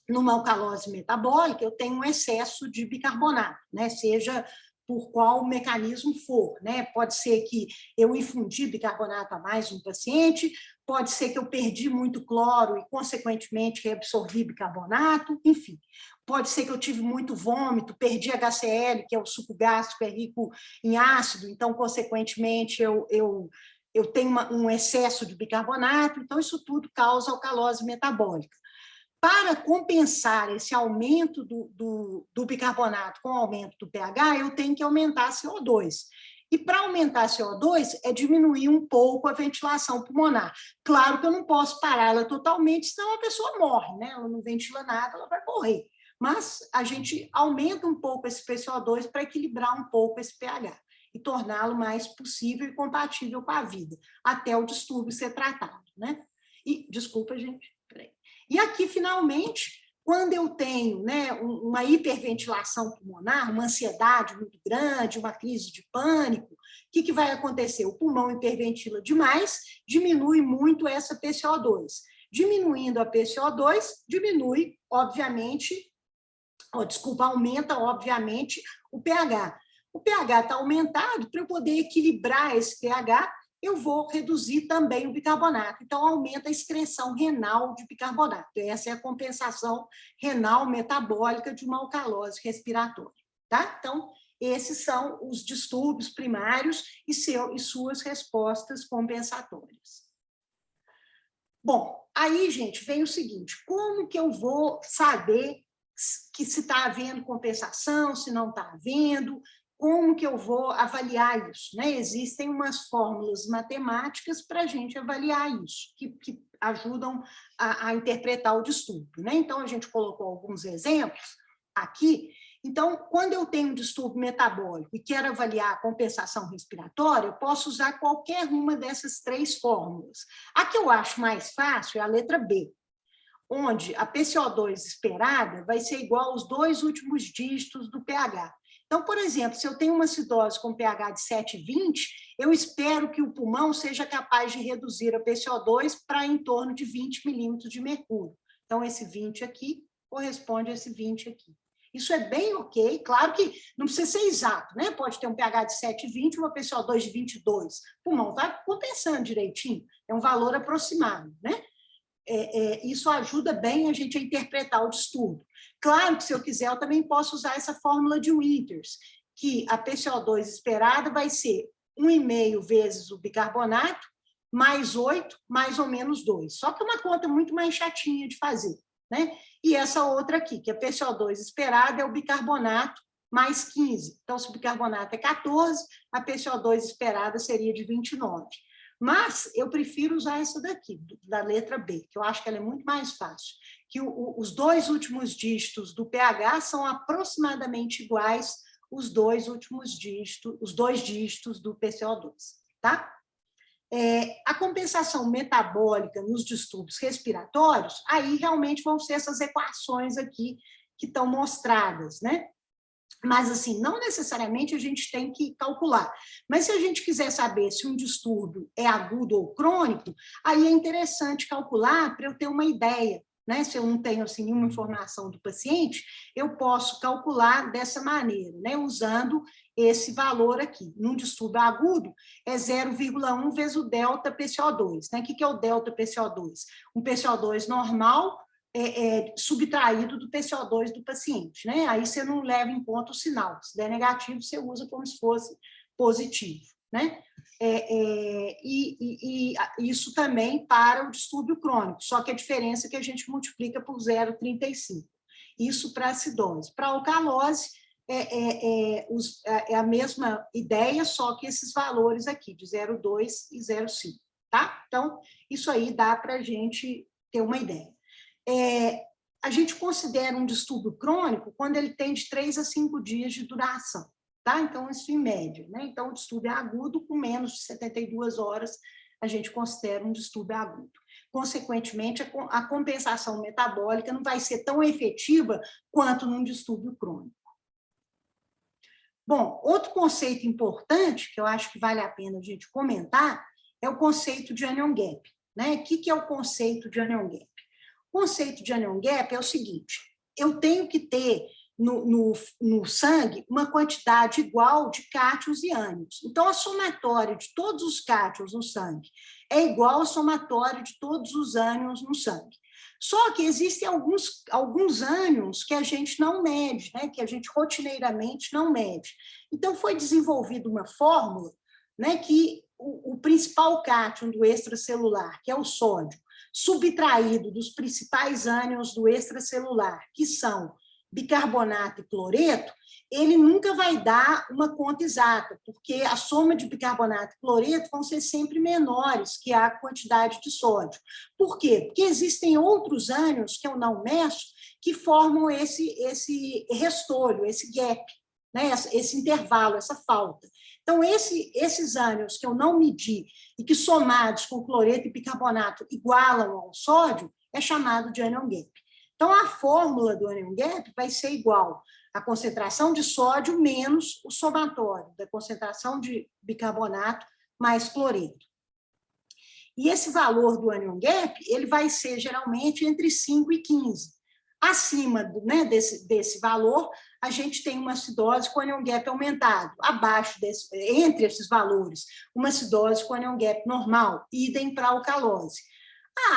Numa alcalose metabólica, eu tenho um excesso de bicarbonato, né? Seja por qual mecanismo for, né? Pode ser que eu infundi bicarbonato a mais um paciente, pode ser que eu perdi muito cloro e, consequentemente, reabsorvi bicarbonato, enfim. Pode ser que eu tive muito vômito, perdi HCl, que é o suco gástrico, é rico em ácido, então, consequentemente, eu tenho um excesso de bicarbonato, então isso tudo causa alcalose metabólica. Para compensar esse aumento do bicarbonato com o aumento do pH, eu tenho que aumentar a CO2. E para aumentar a CO2 é diminuir um pouco a ventilação pulmonar. Claro que eu não posso pará-la totalmente, senão a pessoa morre, né? Ela não ventila nada, ela vai morrer. Mas a gente aumenta um pouco esse PCO2 para equilibrar um pouco esse pH e torná-lo mais possível e compatível com a vida, até o distúrbio ser tratado, né? E, desculpa, gente, peraí. E aqui, finalmente, quando eu tenho, né, uma hiperventilação pulmonar, uma ansiedade muito grande, uma crise de pânico, o que vai acontecer? O pulmão hiperventila demais, diminui muito essa PCO2. Diminuindo a PCO2, diminui, obviamente, aumenta, obviamente, o pH. O pH está aumentado, para eu poder equilibrar esse pH, eu vou reduzir também o bicarbonato. Então, aumenta a excreção renal de bicarbonato. Essa é a compensação renal metabólica de uma alcalose respiratória. Tá? Então, esses são os distúrbios primários e suas respostas compensatórias. Bom, aí, gente, vem o seguinte, como que eu vou saber que se está havendo compensação, se não está havendo, como que eu vou avaliar isso? Né? Existem umas fórmulas matemáticas para a gente avaliar isso, que ajudam a interpretar o distúrbio, né? Então, a gente colocou alguns exemplos aqui. Então, quando eu tenho um distúrbio metabólico e quero avaliar a compensação respiratória, eu posso usar qualquer uma dessas 3 fórmulas. A que eu acho mais fácil é a letra B, onde a PCO2 esperada vai ser igual aos 2 últimos dígitos do pH. Então, por exemplo, se eu tenho uma acidose com pH de 7,20, eu espero que o pulmão seja capaz de reduzir a PCO2 para em torno de 20 milímetros de mercúrio. Então, esse 20 aqui corresponde a esse 20 aqui. Isso é bem ok, claro que não precisa ser exato, né? Pode ter um pH de 7,20 e uma PCO2 de 22. O pulmão está compensando direitinho, é um valor aproximado, né? Isso ajuda bem a gente a interpretar o distúrbio. Claro que, se eu quiser, eu também posso usar essa fórmula de Winters, que a PCO2 esperada vai ser 1,5 vezes o bicarbonato, mais 8, mais ou menos 2. Só que é uma conta muito mais chatinha de fazer, né? E essa outra aqui, que a PCO2 esperada é o bicarbonato mais 15. Então, se o bicarbonato é 14, a PCO2 esperada seria de 29. Mas eu prefiro usar essa daqui, da letra B, que eu acho que ela é muito mais fácil, que os 2 últimos dígitos do pH são aproximadamente iguais os 2 últimos dígitos, os 2 dígitos do PCO2, tá? A compensação metabólica nos distúrbios respiratórios, aí realmente vão ser essas equações aqui que estão mostradas, né? Mas, assim, não necessariamente a gente tem que calcular. Mas, se a gente quiser saber se um distúrbio é agudo ou crônico, aí é interessante calcular para eu ter uma ideia, né? Se eu não tenho, assim, nenhuma informação do paciente, eu posso calcular dessa maneira, né? Usando esse valor aqui. Num distúrbio agudo, é 0,1 vezes o delta PCO2, né? O que é o delta PCO2? Um PCO2 normal subtraído do PCO2 do paciente, né? Aí você não leva em conta o sinal. Se der negativo, você usa como se fosse positivo, né? E isso também para o distúrbio crônico, só que a diferença é que a gente multiplica por 0,35. Isso para acidose. Para alcalose, é a mesma ideia, só que esses valores aqui, de 0,2 e 0,5, tá? Então, isso aí dá para a gente ter uma ideia. A gente considera um distúrbio crônico quando ele tem de 3 a 5 dias de duração, tá? Então, isso em média, né? Então, o distúrbio é agudo, com menos de 72 horas, a gente considera um distúrbio agudo. Consequentemente, a compensação metabólica não vai ser tão efetiva quanto num distúrbio crônico. Bom, outro conceito importante, que eu acho que vale a pena a gente comentar, é o conceito de anion gap, né? O que é o conceito de anion gap? O conceito de anion gap é o seguinte: eu tenho que ter no sangue uma quantidade igual de cátions e ânions. Então, a somatória de todos os cátions no sangue é igual à somatória de todos os ânions no sangue. Só que existem alguns ânions que a gente não mede, né? Que a gente rotineiramente não mede. Então, foi desenvolvida uma fórmula, né, que o principal cátion do extracelular, que é o sódio, subtraído dos principais ânions do extracelular, que são bicarbonato e cloreto, ele nunca vai dar uma conta exata, porque a soma de bicarbonato e cloreto vão ser sempre menores que a quantidade de sódio. Por quê? Porque existem outros ânions que eu não meço que formam esse restolho, esse gap, né? Esse intervalo, essa falta. Então, esses ânions que eu não medi e que, somados com cloreto e bicarbonato, igualam ao sódio, é chamado de anion gap. Então, a fórmula do anion gap vai ser igual à concentração de sódio menos o somatório da concentração de bicarbonato mais cloreto. E esse valor do anion gap, ele vai ser geralmente entre 5 e 15. Acima, né, desse valor, a gente tem uma acidose com anion gap aumentado. Abaixo entre esses valores, uma acidose com anion gap normal, idem para a alcalose.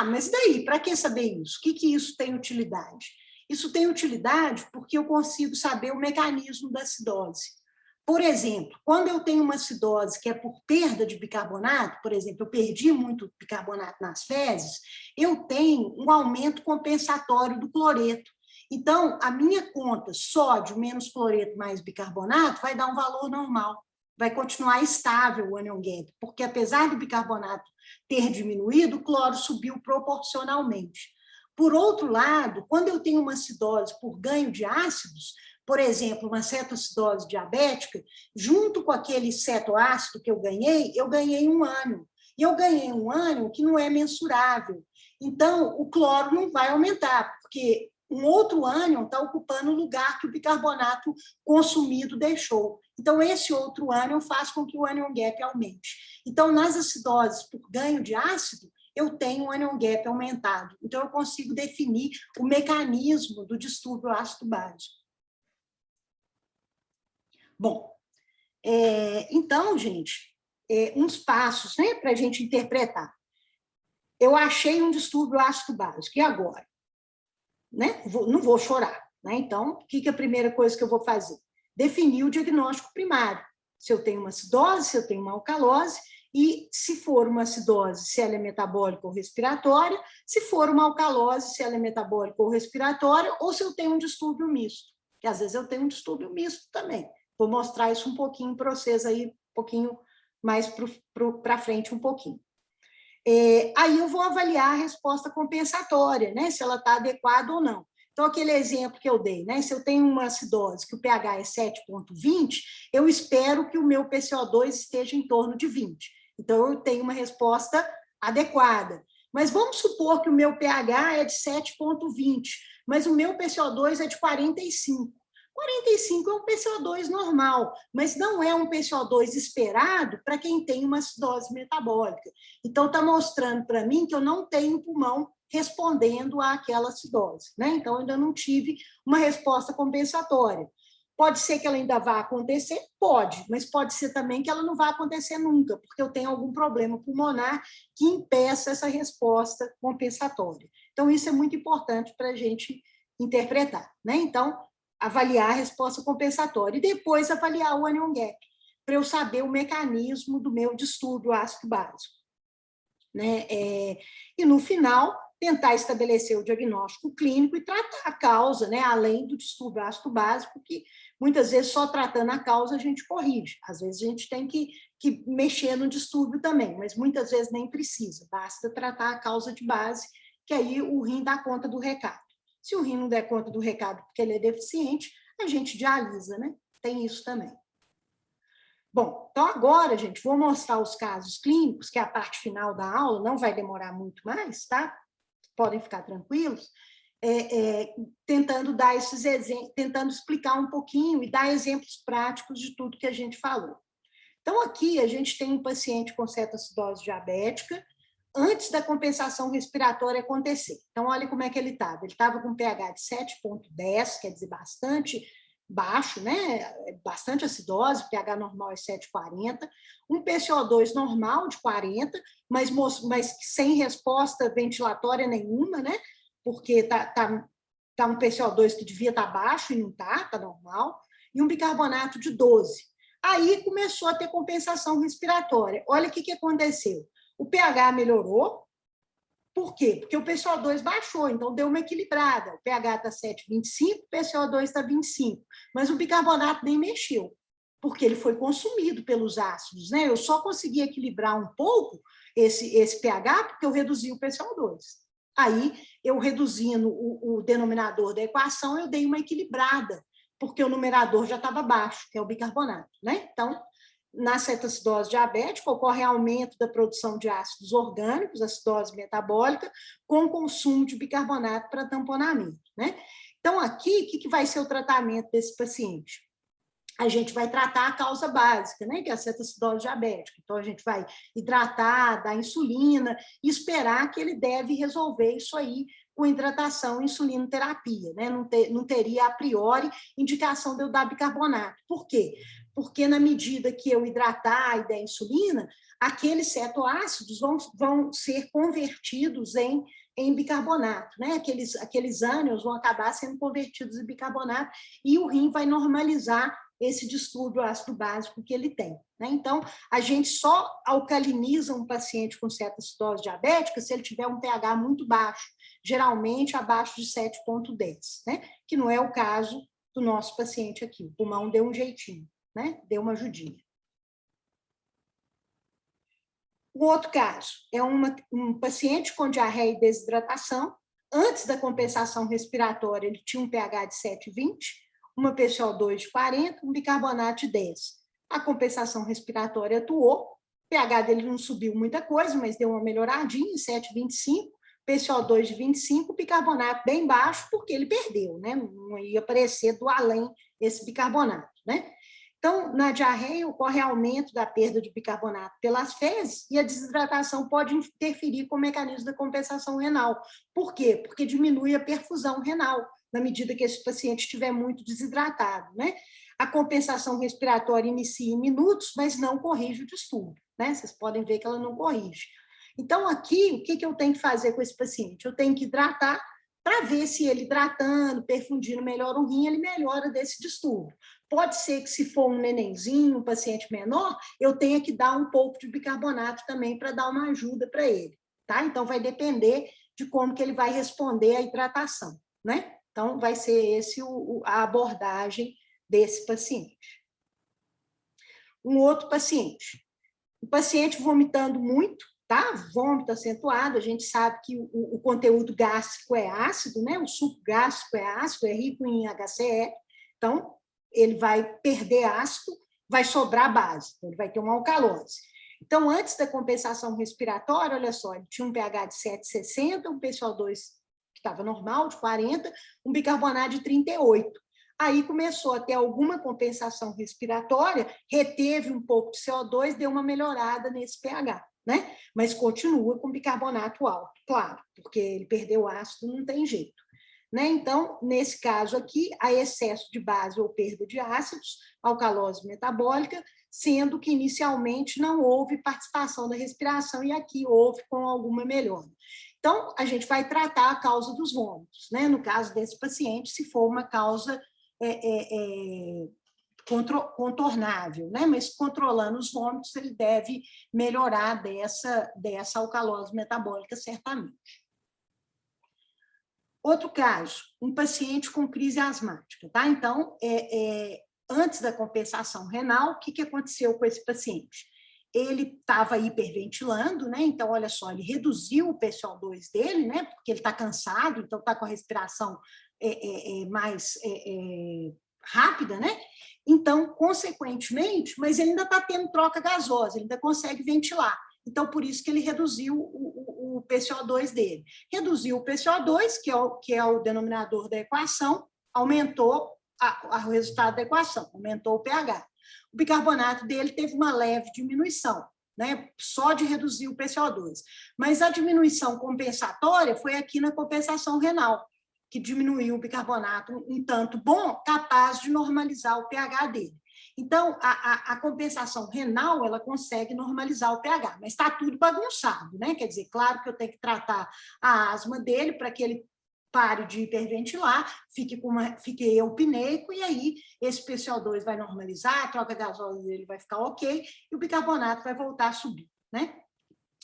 Mas daí, para que saber isso? O que isso tem utilidade? Isso tem utilidade porque eu consigo saber o mecanismo da acidose. Por exemplo, quando eu tenho uma acidose que é por perda de bicarbonato, por exemplo, eu perdi muito bicarbonato nas fezes, eu tenho um aumento compensatório do cloreto. Então, a minha conta sódio menos cloreto mais bicarbonato vai dar um valor normal, vai continuar estável o anion gap, porque apesar do bicarbonato ter diminuído, o cloro subiu proporcionalmente. Por outro lado, quando eu tenho uma acidose por ganho de ácidos, por exemplo, uma cetoacidose diabética, junto com aquele cetoácido que eu ganhei um ânion. E eu ganhei um ânion que não é mensurável. Então, o cloro não vai aumentar, porque um outro ânion está ocupando o lugar que o bicarbonato consumido deixou. Então, esse outro ânion faz com que o anion gap aumente. Então, nas acidoses por ganho de ácido, eu tenho um anion gap aumentado. Então, eu consigo definir o mecanismo do distúrbio ácido-básico. Bom, então, gente, uns passos, né, para a gente interpretar. Eu achei um distúrbio ácido-básico, e agora? Né? Não vou chorar. Né? Então, o que é a primeira coisa que eu vou fazer? Definir o diagnóstico primário. Se eu tenho uma acidose, se eu tenho uma alcalose, e se for uma acidose, se ela é metabólica ou respiratória, se for uma alcalose, se ela é metabólica ou respiratória, ou se eu tenho um distúrbio misto, que às vezes eu tenho um distúrbio misto também. Vou mostrar isso um pouquinho para vocês aí, um pouquinho mais para frente um pouquinho. Aí eu vou avaliar a resposta compensatória, né, se ela está adequada ou não. Então, aquele exemplo que eu dei, né, se eu tenho uma acidose que o pH é 7,20, eu espero que o meu PCO2 esteja em torno de 20. Então, eu tenho uma resposta adequada. Mas vamos supor que o meu pH é de 7,20, mas o meu PCO2 é de 45. 45 é um PCO2 normal, mas não é um PCO2 esperado para quem tem uma acidose metabólica. Então, está mostrando para mim que eu não tenho pulmão respondendo àquela acidose. Né? Então, eu ainda não tive uma resposta compensatória. Pode ser que ela ainda vá acontecer? Pode, mas pode ser também que ela não vá acontecer nunca, porque eu tenho algum problema pulmonar que impeça essa resposta compensatória. Então, isso é muito importante para a gente interpretar. Né? Então, avaliar a resposta compensatória e depois avaliar o anion gap, para eu saber o mecanismo do meu distúrbio ácido-básico. Né? E, no final, tentar estabelecer o diagnóstico clínico e tratar a causa, né? Além do distúrbio ácido-básico, que muitas vezes só tratando a causa a gente corrige. Às vezes a gente tem que mexer no distúrbio também, mas muitas vezes nem precisa, basta tratar a causa de base, que aí o rim dá conta do recado. Se o rim não der conta do recado porque ele é deficiente, a gente dialisa, né? Tem isso também. Bom, então agora, gente, vou mostrar os casos clínicos, que é a parte final da aula, não vai demorar muito mais, tá? Podem ficar tranquilos, tentando dar esses exemplos, tentando explicar um pouquinho e dar exemplos práticos de tudo que a gente falou. Então, aqui a gente tem um paciente com cetoacidose diabética, antes da compensação respiratória acontecer. Então, olha como é que ele estava. Ele estava com pH de 7,10, quer dizer, bastante baixo, né? Bastante acidose, o pH normal é 7,40, um PCO2 normal de 40, mas sem resposta ventilatória nenhuma, né? Porque tá um PCO2 que devia estar baixo e não está normal, e um bicarbonato de 12. Aí começou a ter compensação respiratória. Olha o que aconteceu. O pH melhorou. Por quê? Porque o PCO2 baixou, então deu uma equilibrada. O pH está 7,25, o PCO2 está 25. Mas o bicarbonato nem mexeu, porque ele foi consumido pelos ácidos. Né? Eu só consegui equilibrar um pouco esse pH porque eu reduzi o PCO2. Aí, eu reduzindo o denominador da equação, eu dei uma equilibrada, porque o numerador já estava baixo, que é o bicarbonato. Né? Então, na cetoacidose diabética, ocorre aumento da produção de ácidos orgânicos, acidose metabólica, com consumo de bicarbonato para tamponamento. Né? Então, aqui, o que vai ser o tratamento desse paciente? A gente vai tratar a causa básica, né, que é a cetoacidose diabética. Então, a gente vai hidratar, dar insulina e esperar que ele deve resolver isso aí com hidratação e insulinoterapia. Né? Não teria, a priori, indicação de eu dar bicarbonato. Por quê? Porque, na medida que eu hidratar e der insulina, aqueles cetoácidos vão ser convertidos em bicarbonato. Né? Aqueles ânions vão acabar sendo convertidos em bicarbonato e o rim vai normalizar esse distúrbio ácido básico que ele tem. Né? Então, a gente só alcaliniza um paciente com cetoacidose diabética se ele tiver um pH muito baixo, geralmente abaixo de 7,10, né? Que não é o caso do nosso paciente aqui. O pulmão deu um jeitinho, né? Deu uma ajudinha. O outro caso é um paciente com diarreia e desidratação. Antes da compensação respiratória, ele tinha um pH de 7,20, uma PCO2 de 40, um bicarbonato de 10. A compensação respiratória atuou, o pH dele não subiu muita coisa, mas deu uma melhoradinha, 7,25, PCO2 de 25, bicarbonato bem baixo, porque ele perdeu, né? Não ia aparecer do além esse bicarbonato, né? Então, na diarreia, ocorre aumento da perda de bicarbonato pelas fezes e a desidratação pode interferir com o mecanismo da compensação renal. Por quê? Porque diminui a perfusão renal, na medida que esse paciente estiver muito desidratado, né? A compensação respiratória inicia em minutos, mas não corrige o distúrbio, né? Vocês podem ver que ela não corrige. Então, aqui, o que eu tenho que fazer com esse paciente? Eu tenho que hidratar para ver se ele hidratando, perfundindo melhor o rim, ele melhora desse distúrbio. Pode ser que, se for um nenenzinho, um paciente menor, eu tenha que dar um pouco de bicarbonato também para dar uma ajuda para ele, tá? Então, vai depender de como que ele vai responder à hidratação, né? Então, vai ser esse a abordagem desse paciente. Um outro paciente. O paciente vomitando muito, tá? Vômito acentuado, a gente sabe que o conteúdo gástrico é ácido, né? O suco gástrico é ácido, é rico em HCl, então ele vai perder ácido, vai sobrar base, ele vai ter uma alcalose. Então, antes da compensação respiratória, olha só, ele tinha um pH de 7,60, um PCO2 que estava normal, de 40, um bicarbonato de 38. Aí começou a ter alguma compensação respiratória, reteve um pouco de CO2, deu uma melhorada nesse pH, né? Mas continua com bicarbonato alto, claro, porque ele perdeu ácido, não tem jeito. Né? Então, nesse caso aqui, há excesso de base ou perda de ácidos, alcalose metabólica, sendo que inicialmente não houve participação da respiração e aqui houve com alguma melhora. Então, a gente vai tratar a causa dos vômitos, né? No caso desse paciente, se for uma causa contornável, né? Mas controlando os vômitos, ele deve melhorar dessa alcalose metabólica, certamente. Outro caso, um paciente com crise asmática, tá? Então, antes da compensação renal, o que aconteceu com esse paciente? Ele estava hiperventilando, né? Então, olha só, ele reduziu o PCO2 dele, né? Porque ele está cansado, então está com a respiração mais rápida, né? Então, consequentemente, mas ele ainda está tendo troca gasosa, ele ainda consegue ventilar. Então, por isso que ele reduziu o PCO2 dele. Reduziu o PCO2, que é o denominador da equação, aumentou o resultado da equação, aumentou o pH. O bicarbonato dele teve uma leve diminuição, né? Só de reduzir o PCO2. Mas a diminuição compensatória foi aqui na compensação renal, que diminuiu o bicarbonato um tanto bom, capaz de normalizar o pH dele. Então, a compensação renal, ela consegue normalizar o pH, mas está tudo bagunçado, né? Quer dizer, claro que eu tenho que tratar a asma dele para que ele pare de hiperventilar, fique eupneico, e aí esse PCO2 vai normalizar, a troca gasosa dele vai ficar ok, e o bicarbonato vai voltar a subir, né?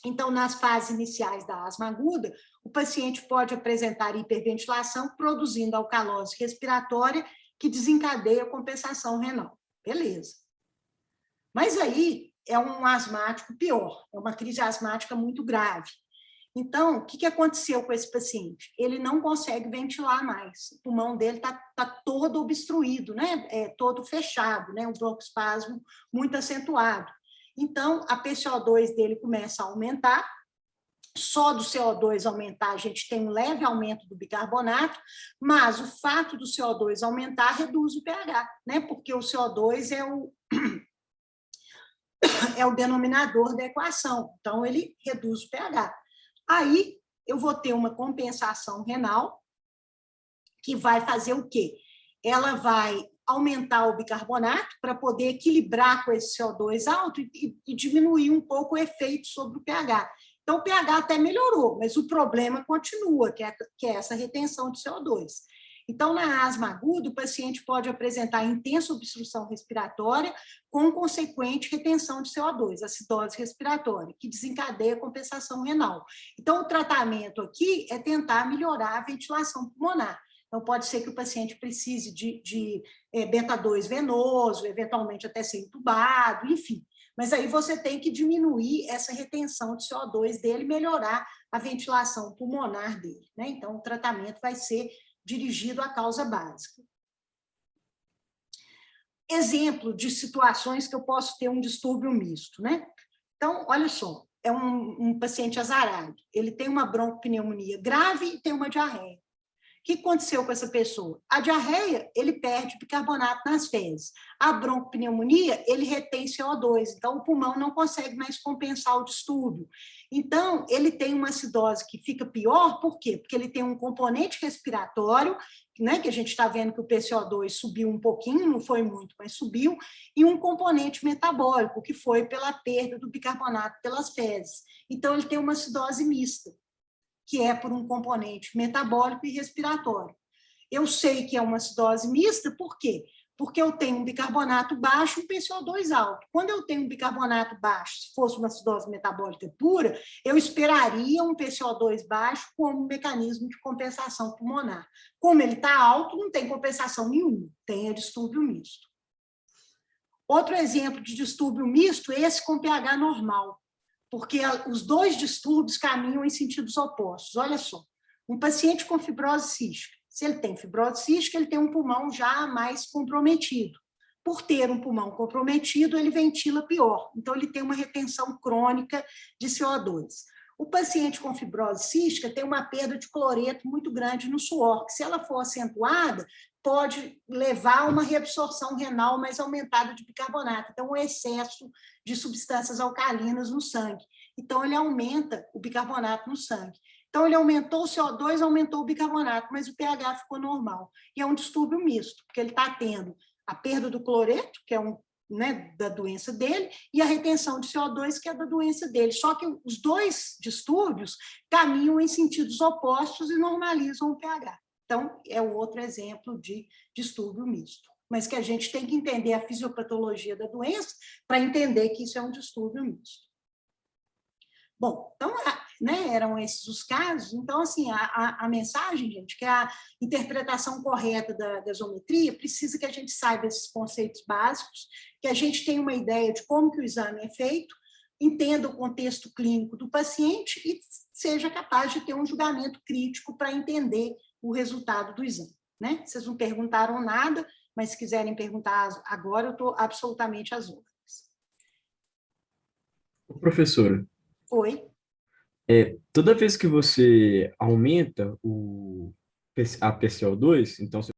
Então, nas fases iniciais da asma aguda, o paciente pode apresentar hiperventilação, produzindo alcalose respiratória, que desencadeia a compensação renal. Beleza. Mas aí é um asmático pior, é uma crise asmática muito grave. Então, o que aconteceu com esse paciente? Ele não consegue ventilar mais, o pulmão dele está todo obstruído, né? Todo fechado, né? Um broncoespasmo muito acentuado. Então, a PCO2 dele começa a aumentar, só do CO2 aumentar, a gente tem um leve aumento do bicarbonato, mas o fato do CO2 aumentar reduz o pH, né? Porque o CO2 é o denominador da equação, então ele reduz o pH. Aí eu vou ter uma compensação renal, que vai fazer o quê? Ela vai aumentar o bicarbonato para poder equilibrar com esse CO2 alto e diminuir um pouco o efeito sobre o pH. Então, o pH até melhorou, mas o problema continua, que é essa retenção de CO2. Então, na asma aguda, o paciente pode apresentar intensa obstrução respiratória com consequente retenção de CO2, acidose respiratória, que desencadeia a compensação renal. Então, o tratamento aqui é tentar melhorar a ventilação pulmonar. Então, pode ser que o paciente precise de beta-2 venoso, eventualmente até ser entubado, enfim. Mas aí você tem que diminuir essa retenção de CO2 dele, melhorar a ventilação pulmonar dele, né? Então, o tratamento vai ser dirigido à causa básica. Exemplo de situações que eu posso ter um distúrbio misto, né? Então, olha só, é um paciente azarado, ele tem uma broncopneumonia grave e tem uma diarreia. O que aconteceu com essa pessoa? A diarreia, ele perde bicarbonato nas fezes. A broncopneumonia, ele retém CO2, então o pulmão não consegue mais compensar o distúrbio. Então, ele tem uma acidose que fica pior, por quê? Porque ele tem um componente respiratório, né, que a gente está vendo que o PCO2 subiu um pouquinho, não foi muito, mas subiu, e um componente metabólico, que foi pela perda do bicarbonato pelas fezes. Então, ele tem uma acidose mista, que é por um componente metabólico e respiratório. Eu sei que é uma acidose mista, por quê? Porque eu tenho um bicarbonato baixo e um PCO2 alto. Quando eu tenho um bicarbonato baixo, se fosse uma acidose metabólica pura, eu esperaria um PCO2 baixo como mecanismo de compensação pulmonar. Como ele está alto, não tem compensação nenhuma, tem distúrbio misto. Outro exemplo de distúrbio misto é esse com pH normal, porque os dois distúrbios caminham em sentidos opostos. Olha só, um paciente com fibrose cística, se ele tem fibrose cística, ele tem um pulmão já mais comprometido. Por ter um pulmão comprometido, ele ventila pior, então ele tem uma retenção crônica de CO2. O paciente com fibrose cística tem uma perda de cloreto muito grande no suor, que se ela for acentuada, pode levar a uma reabsorção renal mais aumentada de bicarbonato, então um excesso de substâncias alcalinas no sangue. Então, ele aumenta o bicarbonato no sangue. Então, ele aumentou o CO2, aumentou o bicarbonato, mas o pH ficou normal. E é um distúrbio misto, porque ele está tendo a perda do cloreto, que é da doença dele, e a retenção de CO2, que é da doença dele. Só que os dois distúrbios caminham em sentidos opostos e normalizam o pH. Então, é o outro exemplo de distúrbio misto. Mas que a gente tem que entender a fisiopatologia da doença para entender que isso é um distúrbio misto. Bom, então, eram esses os casos. Então, assim, a mensagem, gente, que a interpretação correta da gasometria precisa que a gente saiba esses conceitos básicos, que a gente tenha uma ideia de como que o exame é feito, entenda o contexto clínico do paciente e seja capaz de ter um julgamento crítico para entender o resultado do exame, né? Vocês não perguntaram nada, mas se quiserem perguntar agora, eu estou absolutamente às ordens. Professora, Oi? toda vez que você aumenta a PCO2, então